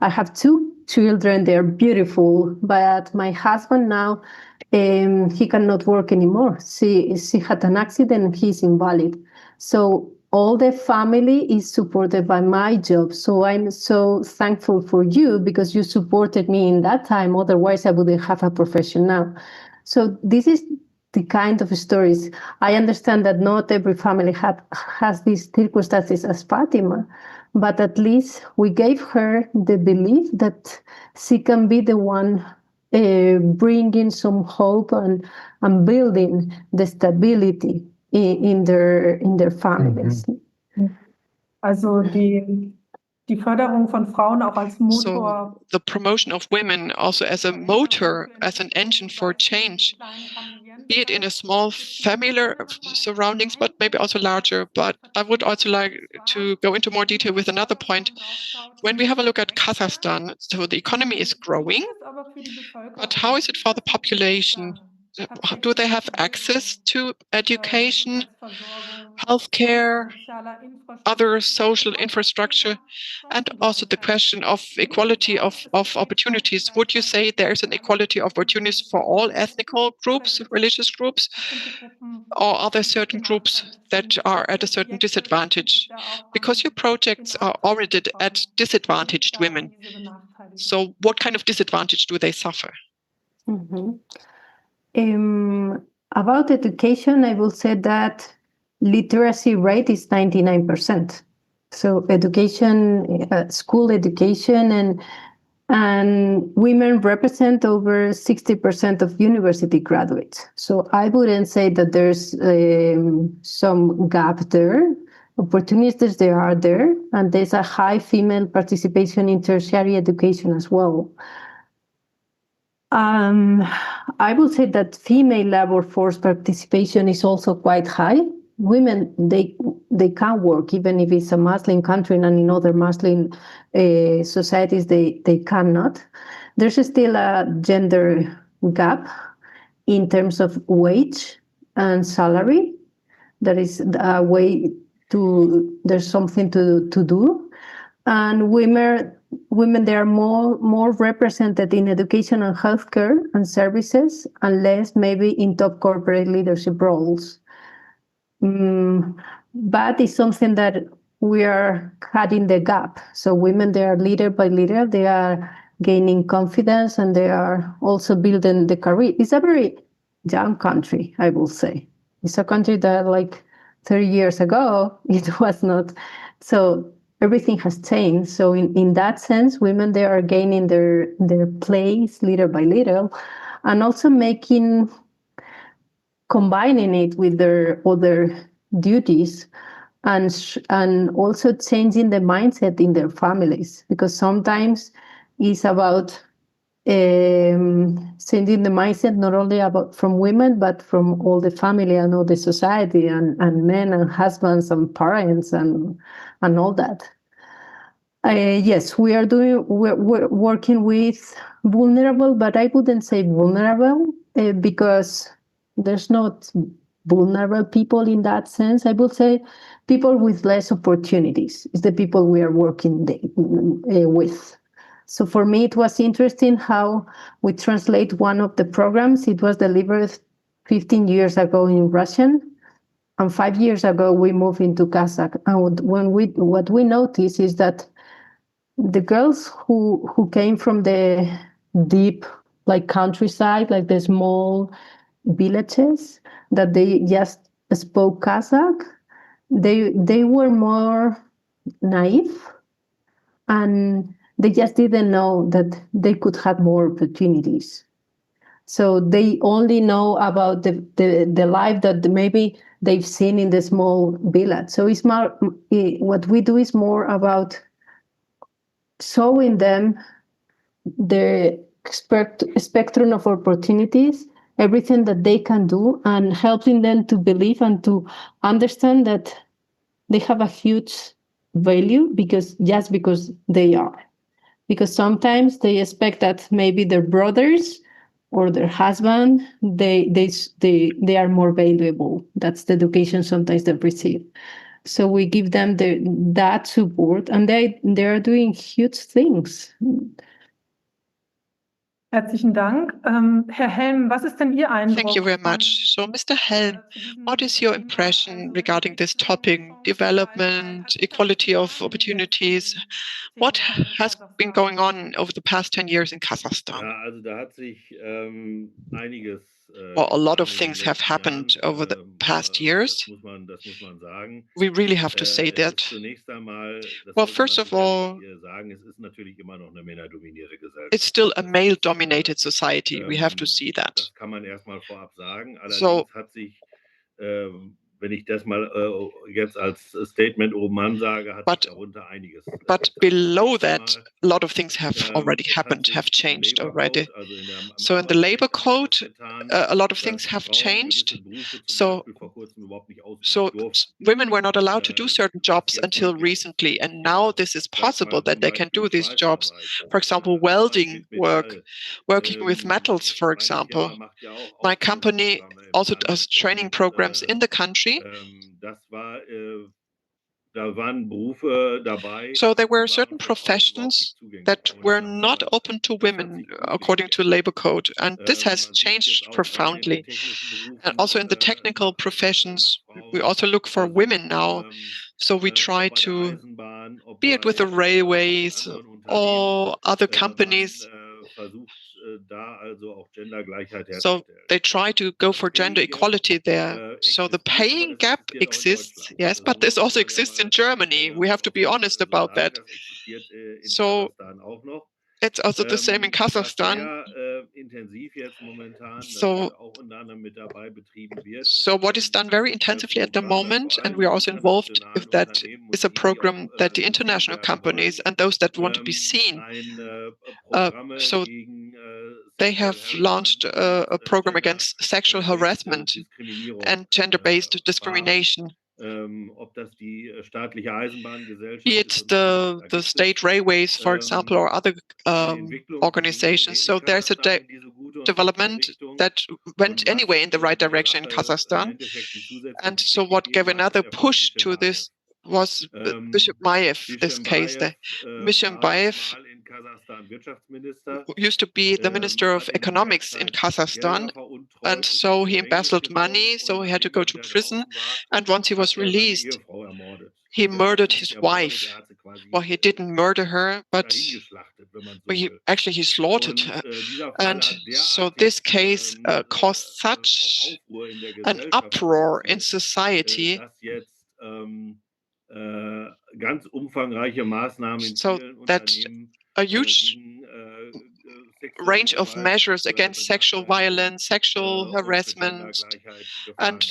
I have 2 children. They're beautiful, but my husband now, he cannot work anymore. She had an accident and he's invalid. So all the family is supported by my job. So I'm so thankful for you because you supported me in that time. Otherwise, I wouldn't have a profession now. So this is the kind of stories. I understand that not every family has these circumstances as Fatima, but at least we gave her the belief that she can be the one bringing some hope and building the stability in their families. Also die Förderung von Frauen auch als So Motor. the promotion of women also as a motor, as an engine for change, be it in a small familiar surroundings, but maybe also larger. But I would also like to go into more detail with another point. When we have a look at Kazakhstan, so the economy is growing, but how is it for the population? Do they have access to education, healthcare, other social infrastructure, and also the question of equality of opportunities? Would you say there's an equality of opportunities for all ethnic groups, religious groups, or are there certain groups that are at a certain disadvantage? Because your projects are oriented at disadvantaged women. So what kind of disadvantage do they suffer? Mhm. About education, I will say that literacy rate is 99%. So education, school education, and women represent over 60% of university graduates. So I wouldn't say that there's some gap there. Opportunities there are there, and there's a high female participation in tertiary education as well. I would say that female labor force participation is also quite high. Women, they can work even if it's a Muslim country, and in other Muslim societies they cannot. There's still a gender gap in terms of wage and salary. There is a way there's something to do, and women they are more represented in education and healthcare and services, and less maybe in top corporate leadership roles. But it's something that we are cutting the gap. So women, they are leader by leader, they are gaining confidence, and they are also building the career. It's a very young country, I will say. It's a country that like 30 years ago, it was not. So everything has changed. So in that sense, women, they are gaining their place little by little, and also combining it with their other duties, and also changing the mindset in their families, because sometimes it's about changing the mindset not only from women, but from all the family and all the society, and men and husbands and parents and all that. Yes, we're working with vulnerable, but I wouldn't say vulnerable because there's not vulnerable people in that sense. I would say people with less opportunities is the people we are working with. So for me, it was interesting how we translate one of the programs. It was delivered 15 years ago in Russian, and 5 years ago we moved into Kazakh. And what we noticed is that the girls who came from the deep, like countryside, like the small villages that they just spoke Kazakh, they were more naive, and they just didn't know that they could have more opportunities. So they only know about the life that maybe they've seen in the small village. So it's more, what we do is more about showing them the spectrum of opportunities, everything that they can do, and helping them to believe and to understand that they have a huge value because they are. Because sometimes they expect that maybe their brothers or their husband, they are more valuable. That's the education sometimes they receive. So we give them that support, and they are doing huge things. Herzlichen Dank. Herr Helm, was ist denn Ihr Eindruck? Thank you very much. So, Mr. Helm, what is your impression regarding this topic, development, equality of opportunities? What has been going on over the past 10 years in Kazakhstan? Ja, also da hat sich einiges Well, a lot of getan in den things have letzten happened Jahren. over the past years. Das muss man sagen. We really have to say Es ist that. zunächst einmal, das Well, sollte first man of all, sicherlich sagen, es ist natürlich immer noch eine männerdominierte Gesellschaft. it's still a Das ist, male-dominated society. We have to see that. Das kann man erstmal vorab sagen. So Allerdings hat sich wenn ich das mal jetzt als Statement oben ansage, hat sich darunter einiges. But below that, a lot of things have already happened, have changed already. So in the labor code, a lot of things have changed. So women were not allowed to do certain jobs until recently, and now this is possible that they can do these jobs. For example, welding work, working with metals, for example. My company also does training programs in the country. So there were certain professions that were not open to women according to labor code, and this has changed profoundly. And also in the technical professions, we also look for women now. So we try to, be it with the railways or other companies, so they try to go for gender equality there. So the paying gap exists, yes, but this also exists in Germany. We have to be honest about that. So it's also the same in Kazakhstan. So what is done very intensively at the moment, and we are also involved if that is a program that the international companies and those that want to be seen, so they have launched a program against sexual harassment and gender-based discrimination. Be it the state railways, for example, or other organizations. So there's a development that went anyway in the right direction in Kazakhstan. And so what gave another push to this was Bishop Maiev, this case. Bishop Maiev used to be the Minister of Economics in Kazakhstan, and so he embezzled money, so he had to go to prison. And once he was released, he murdered his wife. Well, he didn't murder her, but he slaughtered her. And so this case caused such an uproar in society, so that a huge range of measures against sexual violence, sexual harassment, and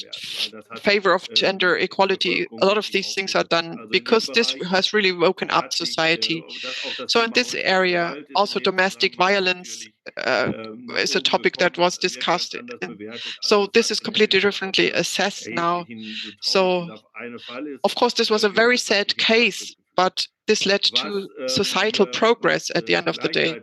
favor of gender equality. A lot of these things are done because this has really woken up society. So in this area, also domestic violence is a topic that was discussed. So this is completely differently assessed now. So of course, this was a very sad case, but this led to societal progress at the end of the day.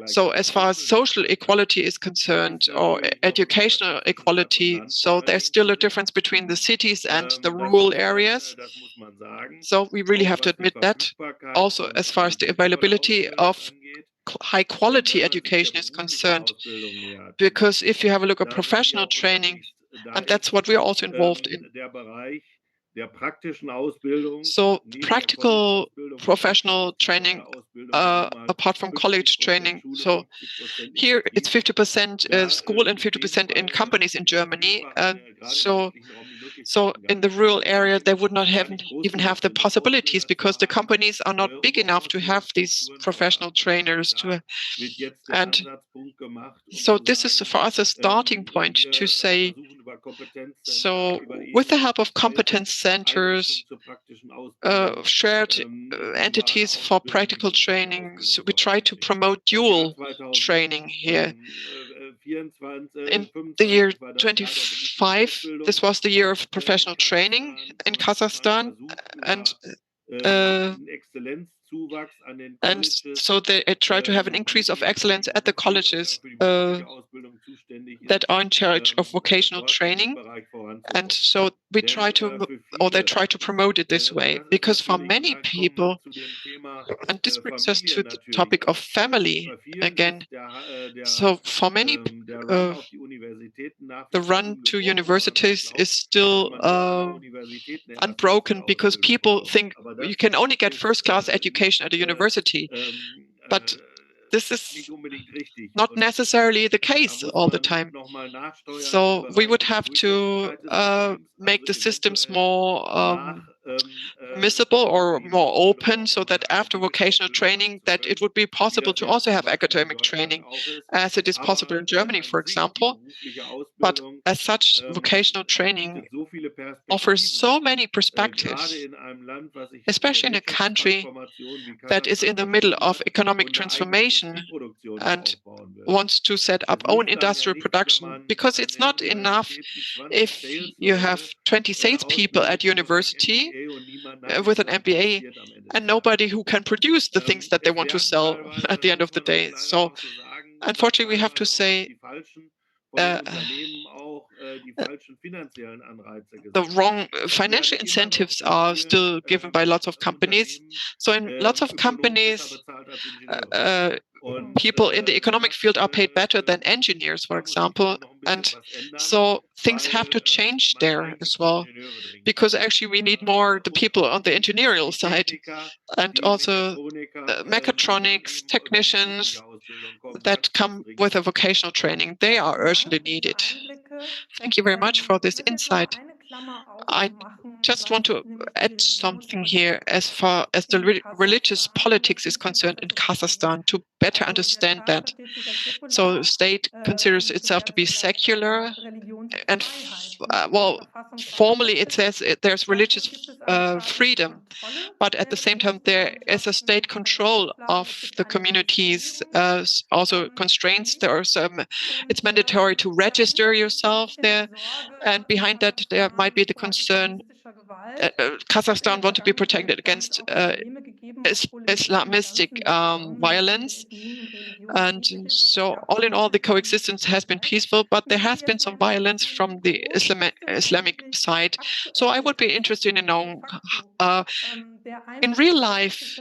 So as far as social equality is concerned, or educational equality, so there's still a difference between the cities and the rural areas. So we really have to admit that. Also, as far as the availability of high quality education is concerned, because if you have a look at professional training, and that's what we're also involved in. So practical professional training, apart from college training. So here it's 50% school and 50% in companies in Germany. So in the rural area, they would not even have the possibilities because the companies are not big enough to have these professional trainers. And so this is for us a starting point to say, so with the help of competence centers, shared entities for practical training, so we try to promote dual training here. In the year 25, this was the year of professional training in Kazakhstan, and so they try to have an increase of excellence at the colleges that are in charge of vocational training. And so we try to, or they try to promote it this way, because for many people, and this brings us to the topic of family again. So for many, the run to universities is still unbroken, because people think you can only get first-class education at a university. But this is not necessarily the case all the time. So we would have to make the systems more permissible or more open, so that after vocational training, that it would be possible to also have academic training, as it is possible in Germany, for example. But as such, vocational training offers so many perspectives, especially in a country that is in the middle of economic transformation and wants to set up own industrial production, because it's not enough if you have 20 salespeople at university with an MBA and nobody who can produce the things that they want to sell at the end of the day. So unfortunately, we have to say the wrong financial incentives are still given by lots of companies. So in lots of companies, people in the economic field are paid better than engineers, for example. And so things have to change there as well, because actually we need more the people on the engineering side, and also mechatronics technicians that come with a vocational training. They are urgently needed. Thank you very much for this insight. I just want to add something here as far as the religious politics is concerned in Kazakhstan, to better understand that. So the state considers itself to be secular, and formally it says there's religious freedom, but at the same time there is a state control of the communities, also constraints. It's mandatory to register yourself there, and behind that there might be the concern Kazakhstan want to be protected against Islamistic violence. And so all in all, the coexistence has been peaceful, but there has been some violence from the Islamic side. So I would be interested in knowing, in real life,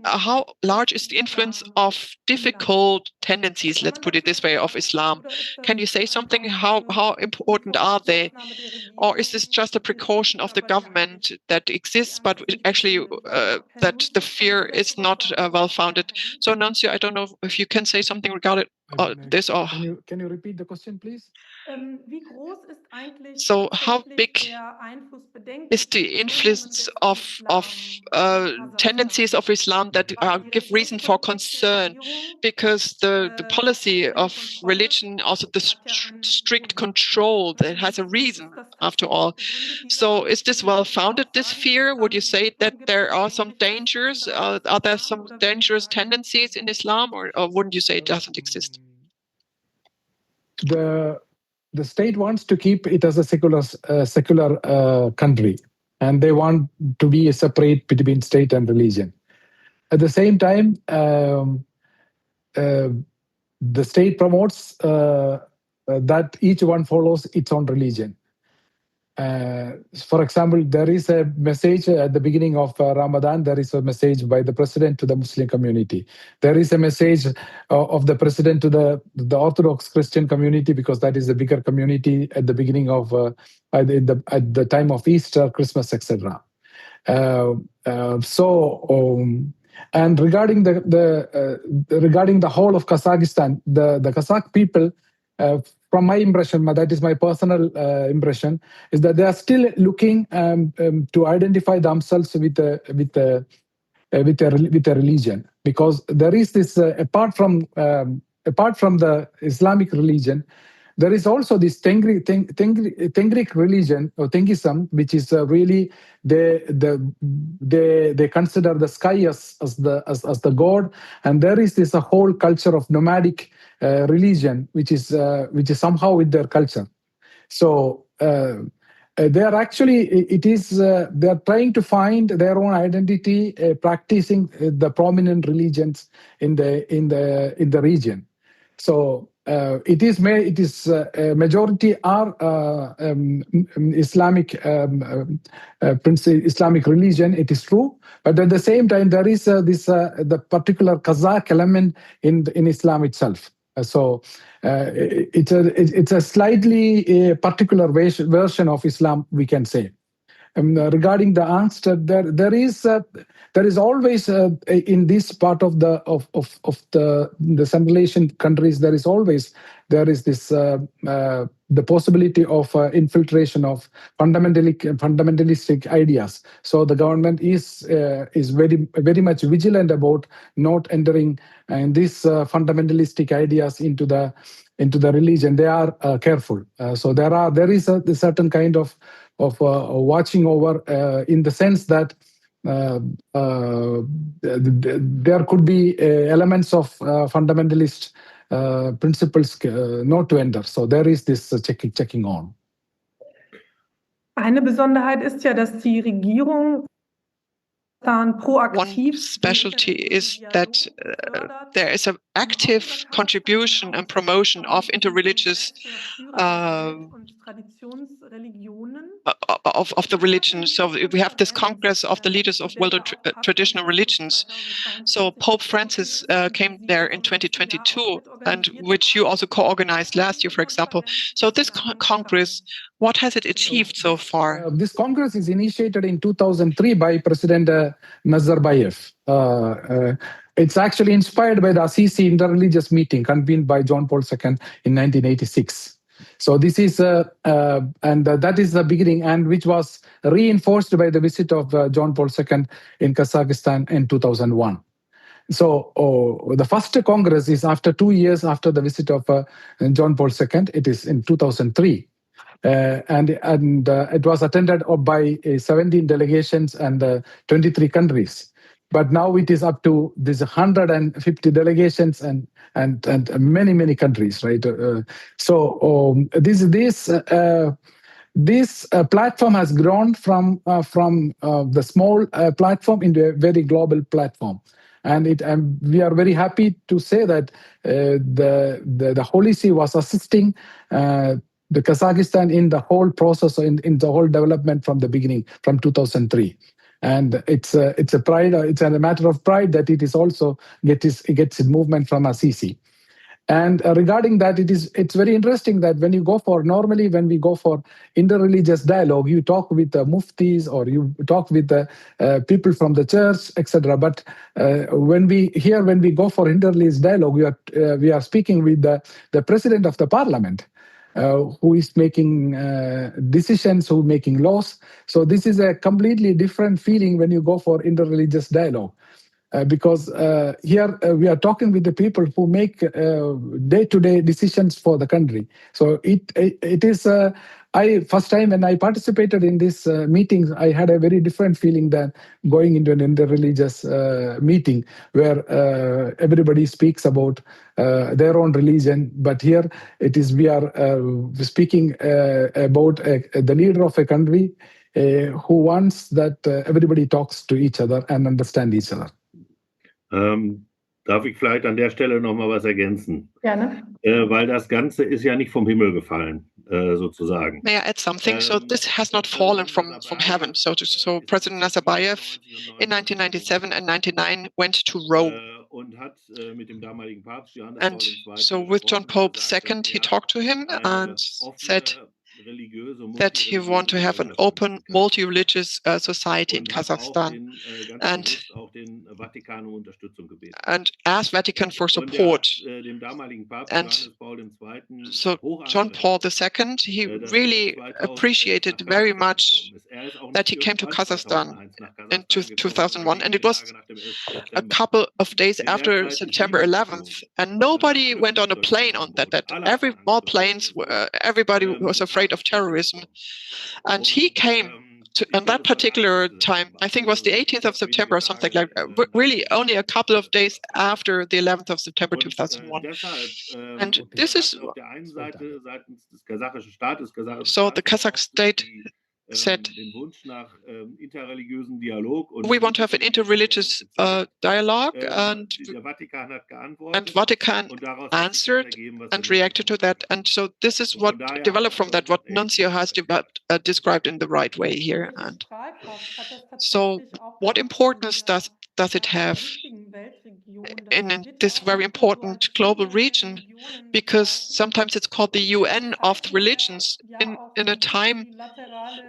how large is the influence of difficult tendencies, let's put it this way, of Islam? Can you say something? How important are they? Or is this just a precaution of the government that exists, but actually that the fear is not well-founded? So Nuncio, I don't know if you can say something regarding this. Or Can you repeat the question, please? So how big is the influence of tendencies of Islam that give reason for concern? Because the policy of religion, also the strict control, that has a reason after all. So is this well-founded, this fear? Would you say that there are some dangers? Are there some dangerous tendencies in Islam, or wouldn't you say it doesn't exist? The state wants to keep it as a secular country, and they want to be a separate between state and religion. At the same time, the state promotes that each one follows its own religion. For example, there is a message at the beginning of Ramadan. There is a message by the president to the Muslim community. There is a message of the president to the Orthodox Christian community, because that is a bigger community at the beginning of at the time of Easter, Christmas, etc. And regarding regarding the whole of Kazakhstan, the Kazakh people, from my impression, that is my personal impression, is that they are still looking to identify themselves with a religion, because there is this apart from the Islamic religion, there is also this Tengric religion or Tengism, which is really they consider the sky as the god, and there is this a whole culture of nomadic religion, which is somehow with their culture. So they are actually they are trying to find their own identity, practicing the prominent religions in the region. So it is majority are Islamic Islamic religion. It is true, but at the same time there is the particular Kazakh element in Islam itself. So it's a slightly particular version of Islam, we can say. regarding the angst, there is always in this part of the Central Asian countries, there is this the possibility of infiltration of fundamentalistic ideas. So the government is very much vigilant about not entering these fundamentalistic ideas into the religion. They are careful. So there is a certain kind of watching over in the sense that there could be elements of fundamentalist principles not to enter. So there is this checking on. Eine Besonderheit ist ja, dass die Regierung One proaktiv specialty is that there is an active contribution and promotion of interreligious of the religion. So we have this Congress of the leaders of world traditional religions. So Pope Francis came there in 2022, and which you also co-organized last year, for example. So this Congress, what has it achieved so far? This Congress is initiated in 2003 by President Nazarbayev. It's actually inspired by the Assisi interreligious meeting convened by John Paul II in 1986. So this is, and that is the beginning, and which was reinforced by the visit of John Paul II in Kazakhstan in 2001. So the first Congress is after 2 years after the visit of John Paul II. It is in 2003. And it was attended by 17 delegations and 23 countries. But now it is up to this 150 delegations and many countries, right? So this platform has grown from the small platform into a very global platform. And we are very happy to say that the Holy See was assisting the Kazakhstan in the whole process, in the whole development from the beginning, from 2003. And it's a pride. It's a matter of pride that it is also gets its movement from Assisi. And regarding that, it's very interesting that when we go for interreligious dialogue, you talk with the muftis or you talk with the people from the church, etc. But when we go for interreligious dialogue, we are speaking with the president of the parliament. Who is making decisions, who making laws. So this is a completely different feeling when you go for interreligious dialogue. Because here we are talking with the people who make day-to-day decisions for the country. So it is, first time when I participated in this meetings, I had a very different feeling than going into an interreligious meeting where everybody speaks about their own religion. But here we are speaking about the leader of a country who wants that everybody talks to each other and understand each other. Darf ich vielleicht an der Stelle noch mal was ergänzen? Gerne. Weil das Ganze ist ja nicht vom Himmel gefallen, sozusagen. May I add something? So this has not fallen from heaven. So President Nazarbayev in 1997 and 1999 went to Rome. And so with John Pope II, he talked to him and said that he want to have an open, multi-religious society in Kazakhstan and asked Vatican for support. And so John Paul II, he really appreciated very much that he came to Kazakhstan in 2001, and it was a couple of days after September 11th, and nobody went on a plane on that. All planes, everybody was afraid of terrorism, and he came on that particular time. I think it was the 18th of September or something like that, really only a couple of days after the 11th of September 2001. And this is so the Kazakh state said, we want to have an interreligious dialogue, and Vatican answered and reacted to that. And so this is what developed from that, what Nuncio has described in the right way here. And so what importance does it have in this very important global region, because sometimes it's called the UN of the religions in a time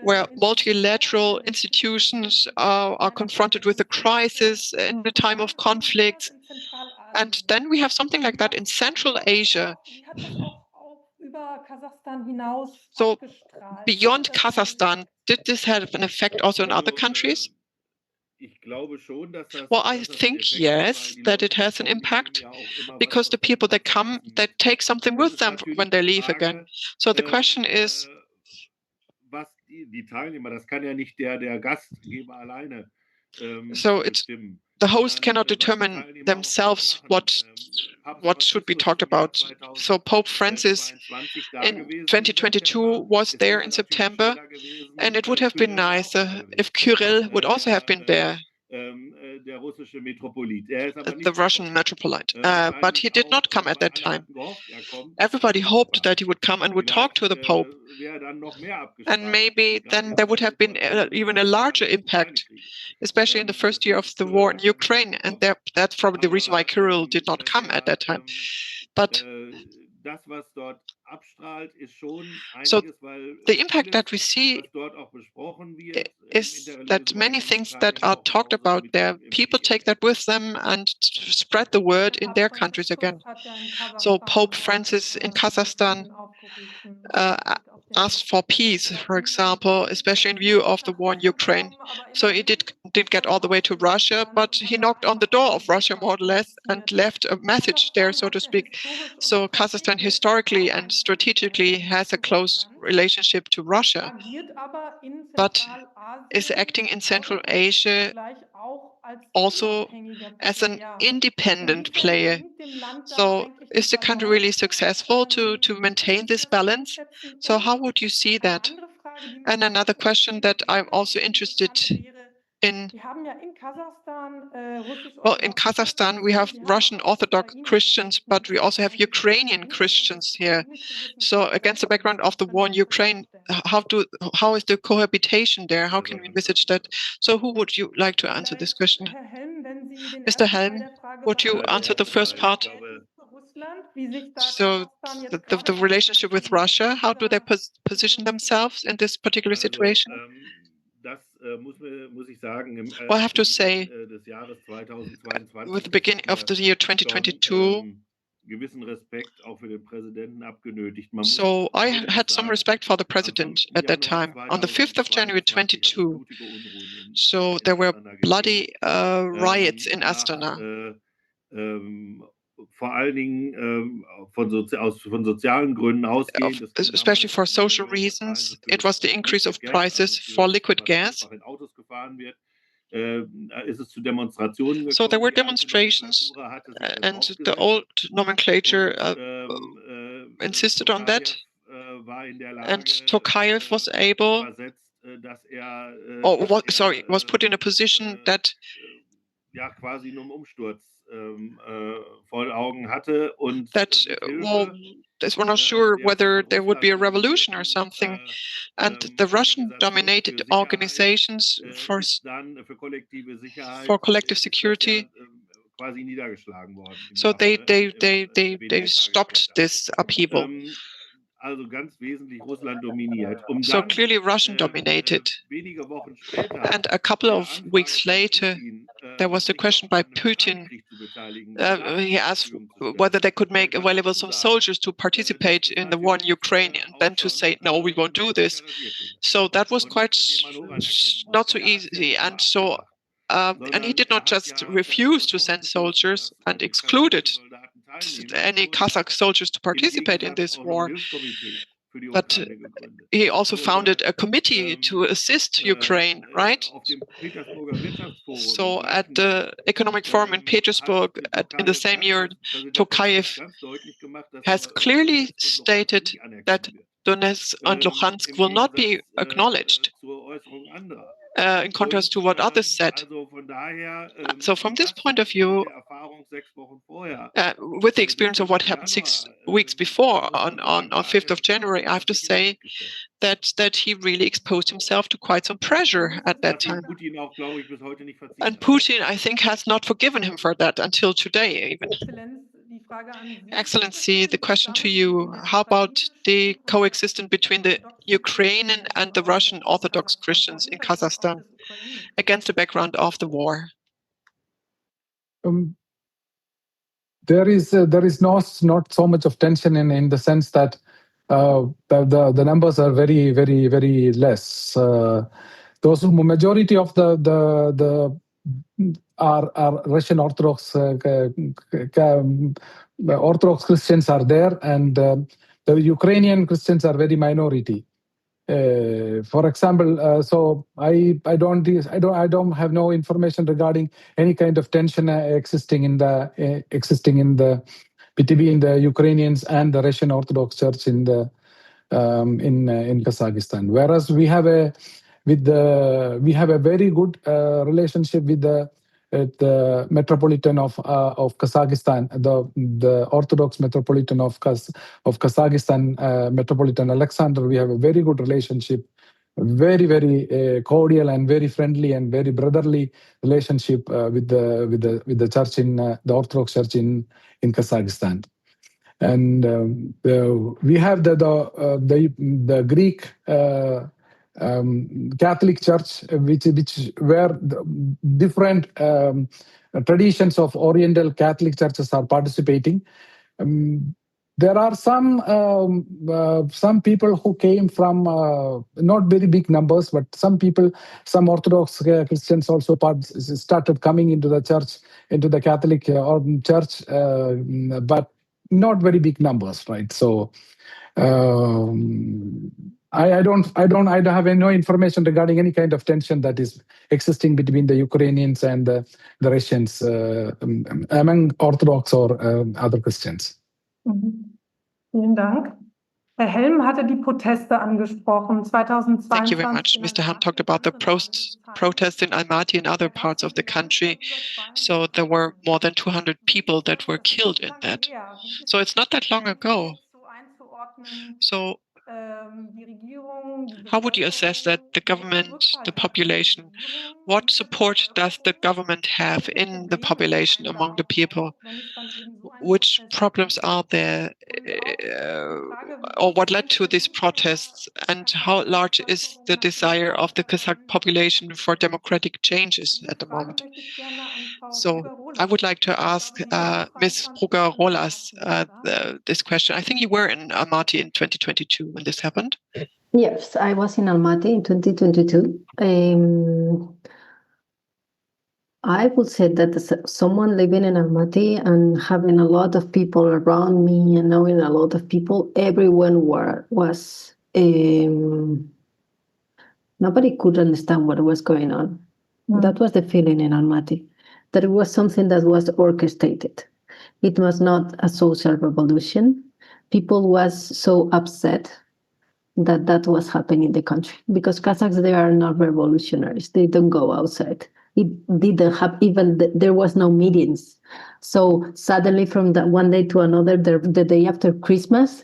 where multilateral institutions are confronted with a crisis in a time of conflicts. And then we have something like that in Central Asia. So beyond Kazakhstan, did this have an effect also in other countries? Well, I think yes, that it has an impact, because the people that come, they take something with them when they leave again. So the question is, so it's the host cannot determine themselves what should be talked about. So Pope Francis in 2022 was there in September, and it would have been nice if Kirill would also have been there, the Russian metropolite. But he did not come at that time. Everybody hoped that he would come and would talk to the Pope. And maybe then there would have been even a larger impact, especially in the first year of the war in Ukraine. And that's probably the reason why Kirill did not come at that time. But so the impact that we see is that many things that are talked about there, people take that with them and spread the word in their countries again. So Pope Francis in Kazakhstan asked for peace, for example, especially in view of the war in Ukraine. So he did get all the way to Russia, but he knocked on the door of Russia more or less and left a message there, so to speak. So Kazakhstan historically and strategically has a close relationship to Russia, but is acting in Central Asia also as an independent player. So is the country really successful to maintain this balance? So how would you see that? And another question that I'm also interested in, well, in Kazakhstan, we have Russian Orthodox Christians, but we also have Ukrainian Christians here. So against the background of the war in Ukraine, how is the cohabitation there? How can we envisage that? So who would you like to answer this question? Mr. Helm, would you answer the first part? So the relationship with Russia, how do they position themselves in this particular situation? Well, I have to say, with the beginning of the year 2022, so I had some respect for the president at that time. On the 5th of January 22, so there were bloody riots in Astana. Especially for social reasons. It was the increase of prices for liquid gas. So there were demonstrations, and the old nomenclature insisted on that. And Tokayev was able, was put in a position that they were not sure whether there would be a revolution or something. And the Russian-dominated organizations for collective security, so they stopped this upheaval. So clearly Russian-dominated. And a couple of weeks later, there was a question by Putin. He asked whether they could make available some soldiers to participate in the war in Ukraine, and then to say, no, we won't do this. So that was quite not so easy. And so, and he did not just refuse to send soldiers and excluded any Kazakh soldiers to participate in this war, but he also founded a committee to assist Ukraine, right? So at the Economic Forum in Petersburg in the same year, Tokayev has clearly stated that Donetsk and Luhansk will not be acknowledged, in contrast to what others said. So from this point of view, with the experience of what happened 6 weeks before on 5th of January, I have to say that he really exposed himself to quite some pressure at that time. Putin auch, glaube ich, bis heute nicht verziehen And hat. Putin, I think, has not forgiven him for that until today, even. Exzellenz, die Frage an Sie. Excellency, the question to you, how about the coexistence between the Ukrainian and the Russian Orthodox Christians in Kazakhstan against the background of the war? There is not so much of tension in the sense that the numbers are very, very, very less. Those majority of the are Russian Orthodox Orthodox Christians are there, and the Ukrainian Christians are very minority. For example, so I don't have no information regarding any kind of tension existing in the between the Ukrainians and the Russian Orthodox Church in Kazakhstan. Whereas we have a very good relationship with the Metropolitan of Kazakhstan, the Orthodox Metropolitan of Kazakhstan, Metropolitan Alexander. We have a very good relationship, very, very cordial and very friendly and very brotherly relationship with the church in the Orthodox Church in Kazakhstan. And we have the Greek Catholic Church, which where different traditions of Oriental Catholic churches are participating. There are some people who came from not very big numbers, but some Orthodox Christians also started coming into the church, into the Catholic church, but not very big numbers, right? So I don't have no information regarding any kind of tension that is existing between the Ukrainians and the Russians among Orthodox or other Christians. Vielen Dank. Herr Helm hatte die Proteste angesprochen. 2022. Thank you very much. Mr. Ham talked about the protests in Almaty and other parts of the country. So there were more than 200 people that were killed in that. So it's not that long ago. So how would you assess that the government, the population, what support does the government have in the population, among the people? Which problems are there, or what led to these protests, and how large is the desire of the Kazakh population for democratic changes at the moment? So I would like to ask Ms. Brugger-Rolas this question. I think you were in Almaty in 2022 when this happened. Yes, I was in Almaty in 2022. I would say that as someone living in Almaty and having a lot of people around me and knowing a lot of people, everyone was nobody could understand what was going on. That was the feeling in Almaty, that it was something that was orchestrated. It was not a social revolution. People was so upset that was happening in the country, because Kazakhs, they are not revolutionaries. They don't go outside. It didn't have even, there was no meetings. So suddenly from that one day to another, the day after Christmas,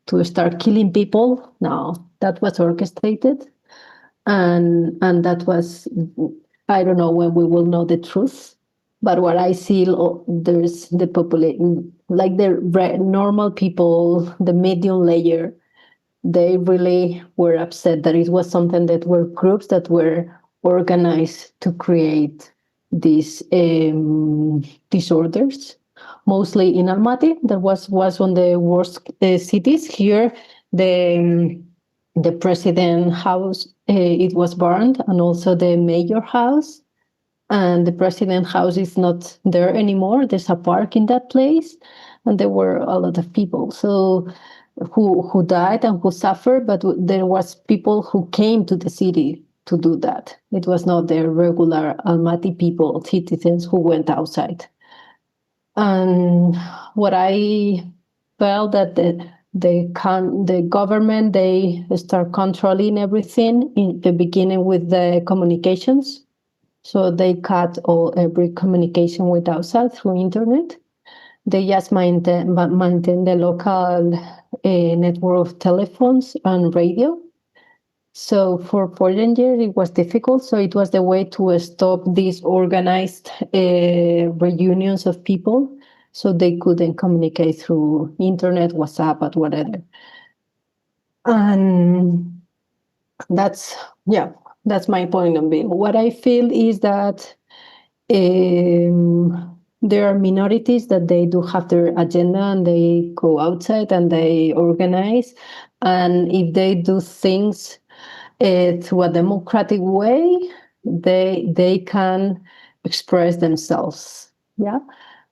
to start killing people, no, that was orchestrated. And that was, I don't know when we will know the truth. But what I see, there's the population, like the normal people, the medium layer, they really were upset that it was something that were groups that were organized to create these disorders. Mostly in Almaty, that was one of the worst cities. Here, the president house, it was burned, and also the mayor house. And the president house is not there anymore. There's a park in that place, and there were a lot of people. So who died and who suffered, but there was people who came to the city to do that. It was not the regular Almaty people, citizens who went outside. And what I felt that the government, they start controlling everything in the beginning with the communications. So they cut every communication with outside through internet. They just maintain the local network of telephones and radio. So for 14 years, it was difficult. So it was the way to stop these organized reunions of people, so they couldn't communicate through internet, WhatsApp, or whatever. And that's my point of view. What I feel is that there are minorities that they do have their agenda and they go outside and they organize. And if they do things through a democratic way, they can express themselves. Yeah.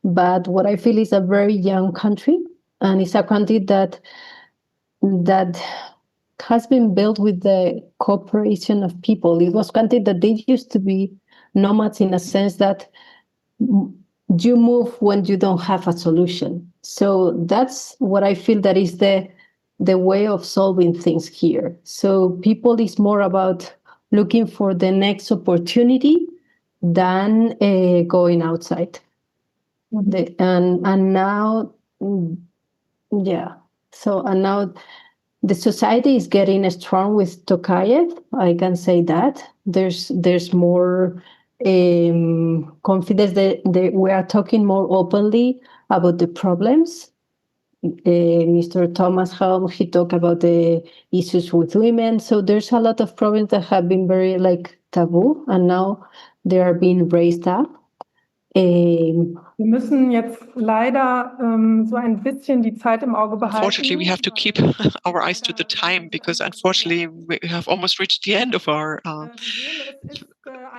But what I feel is a very young country, and it's a country that has been built with the cooperation of people. It was a country that they used to be nomads in a sense that you move when you don't have a solution. So that's what I feel that is the way of solving things here. So people is more about looking for the next opportunity than going outside. And now, yeah. So and now the society is getting strong with Tokayev. I can say that there's more confidence that we are talking more openly about the problems. Mr. Thomas Helm, he talked about the issues with women. So there's a lot of problems that have been very taboo, and now they are being raised up. Wir müssen jetzt leider so ein bisschen die Zeit im Auge behalten. Unfortunately, we have to keep our eyes to the time, because unfortunately we have almost reached the end of our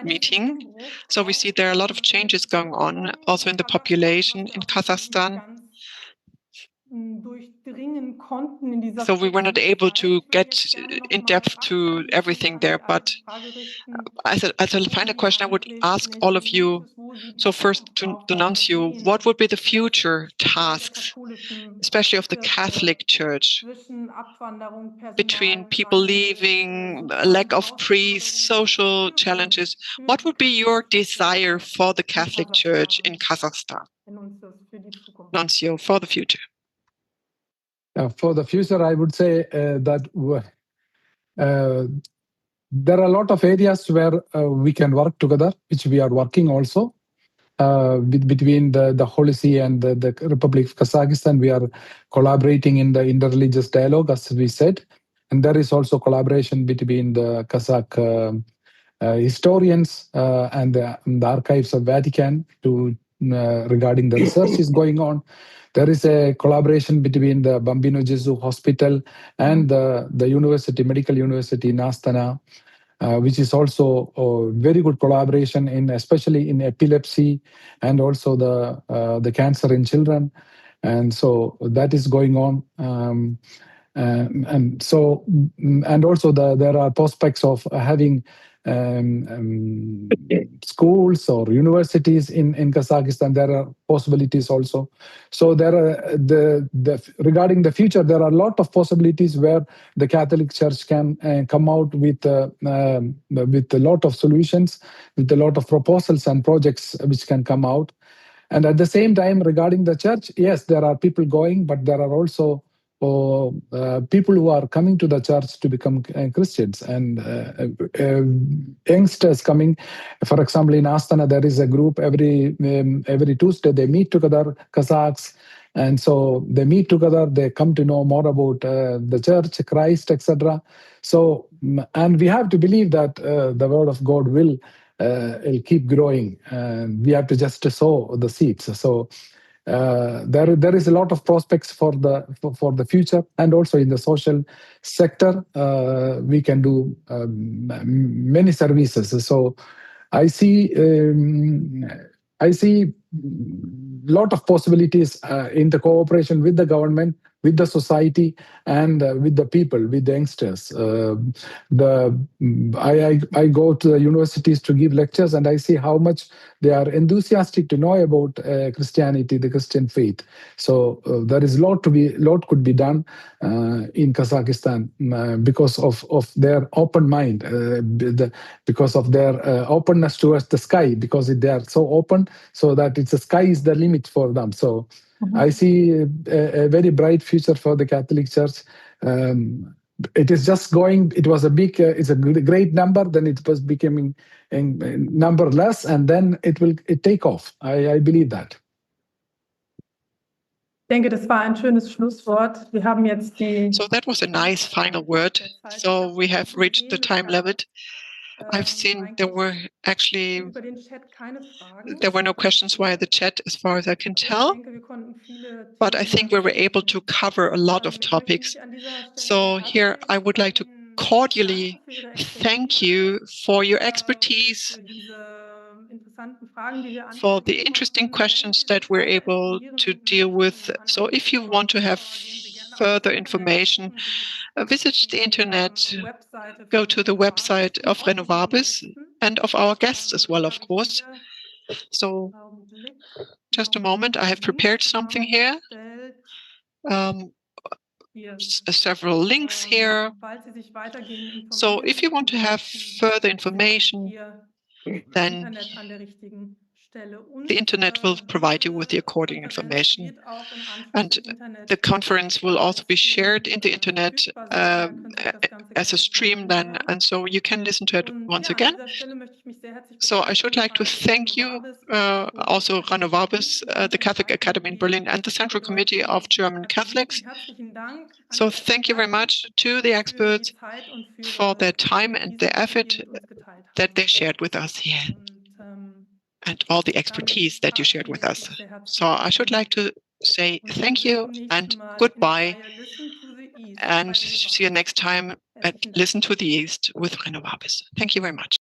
meeting. So we see there are a lot of changes going on also in the population in Kazakhstan. So we were not able to get in depth to everything there, but as a final question, I would ask all of you, so first to Nuncio, what would be the future tasks, especially of the Catholic Church, between people leaving, lack of priests, social challenges? What would be your desire for the Catholic Church in Kazakhstan? Nuncio, for the future. For the future, I would say that there are a lot of areas where we can work together, which we are working also. Between the Holy See and the Republic of Kazakhstan, we are collaborating in the interreligious dialogue, as we said. And there is also collaboration between the Kazakh historians and the archives of Vatican regarding the research is going on. There is a collaboration between the Bambino Gesù Hospital and the university, medical university in Astana, which is also a very good collaboration especially in epilepsy and also the cancer in children. And so that is going on. And also there are prospects of having schools or universities in Kazakhstan. There are possibilities also. So there are regarding the future, there are a lot of possibilities where the Catholic Church can come out with a lot of solutions, with a lot of proposals and projects which can come out. And at the same time, regarding the church, yes, there are people going, but there are also people who are coming to the church to become Christians, and youngsters coming. For example, in Astana, there is a group every Tuesday. They meet together, Kazakhs, and so they meet together. They come to know more about the church, Christ, etc. So, and we have to believe that the word of God will keep growing. We have to just sow the seeds. So. There is a lot of prospects for the future, and also in the social sector, we can do many services. So I see a lot of possibilities in the cooperation with the government, with the society, and with the people, with the youngsters. I go to the universities to give lectures, and I see how much they are enthusiastic to know about Christianity, the Christian faith. So there is a lot could be done in Kazakhstan because of their open mind, because of their openness towards the sky, because they are so open, so that the sky is the limit for them. So I see a very bright future for the Catholic Church. it is just going. It was a big, it's a great number. Then it was becoming a number less, and then it take off. I believe that. Ich denke, das war ein schönes Schlusswort. Wir haben jetzt die. So that was a nice final word. So we have reached the time limit. I've seen there were actually Über den Chat keine Fragen. there were no questions via the chat as far as I can Ich tell, denke, wir konnten viele but I Themen think we were able to ansprechen. cover a lot of Ich möchte topics. mich an dieser Stelle So here I would like to herzlich cordially danken für Ihre thank you for your expertise, für diese interessanten Fragen, die wir for the ansprechen interesting konnten. questions Wenn Sie that sich we're weiter able informieren to und deal with. möchten, So if you want to have gehen Sie gerne further aufs information, Internet, gucken Sie visit the internet, Webseite go von to the website of Renovabis Renovabis and of our guests as well, of course. Hier So Augenblick just a noch moment, I have prepared Links something here. Hier. Several links here. Falls Sie sich weitergehend So if you want to have further information, hier then Internet an der richtigen Stelle. the internet will provide you with the according information. And the conference will also be shared in the internet as a stream then, and so you can listen to it once again. So I should like to thank you, also Renovabis, the Catholic Academy in Berlin, and the Central Committee of German Catholics. So thank you very much to the experts for their time and their effort that they shared with us here, and all the expertise that you shared with us. So I should like to say thank you and goodbye, and see you next time at Listen to the East with Renovabis. Thank you very much.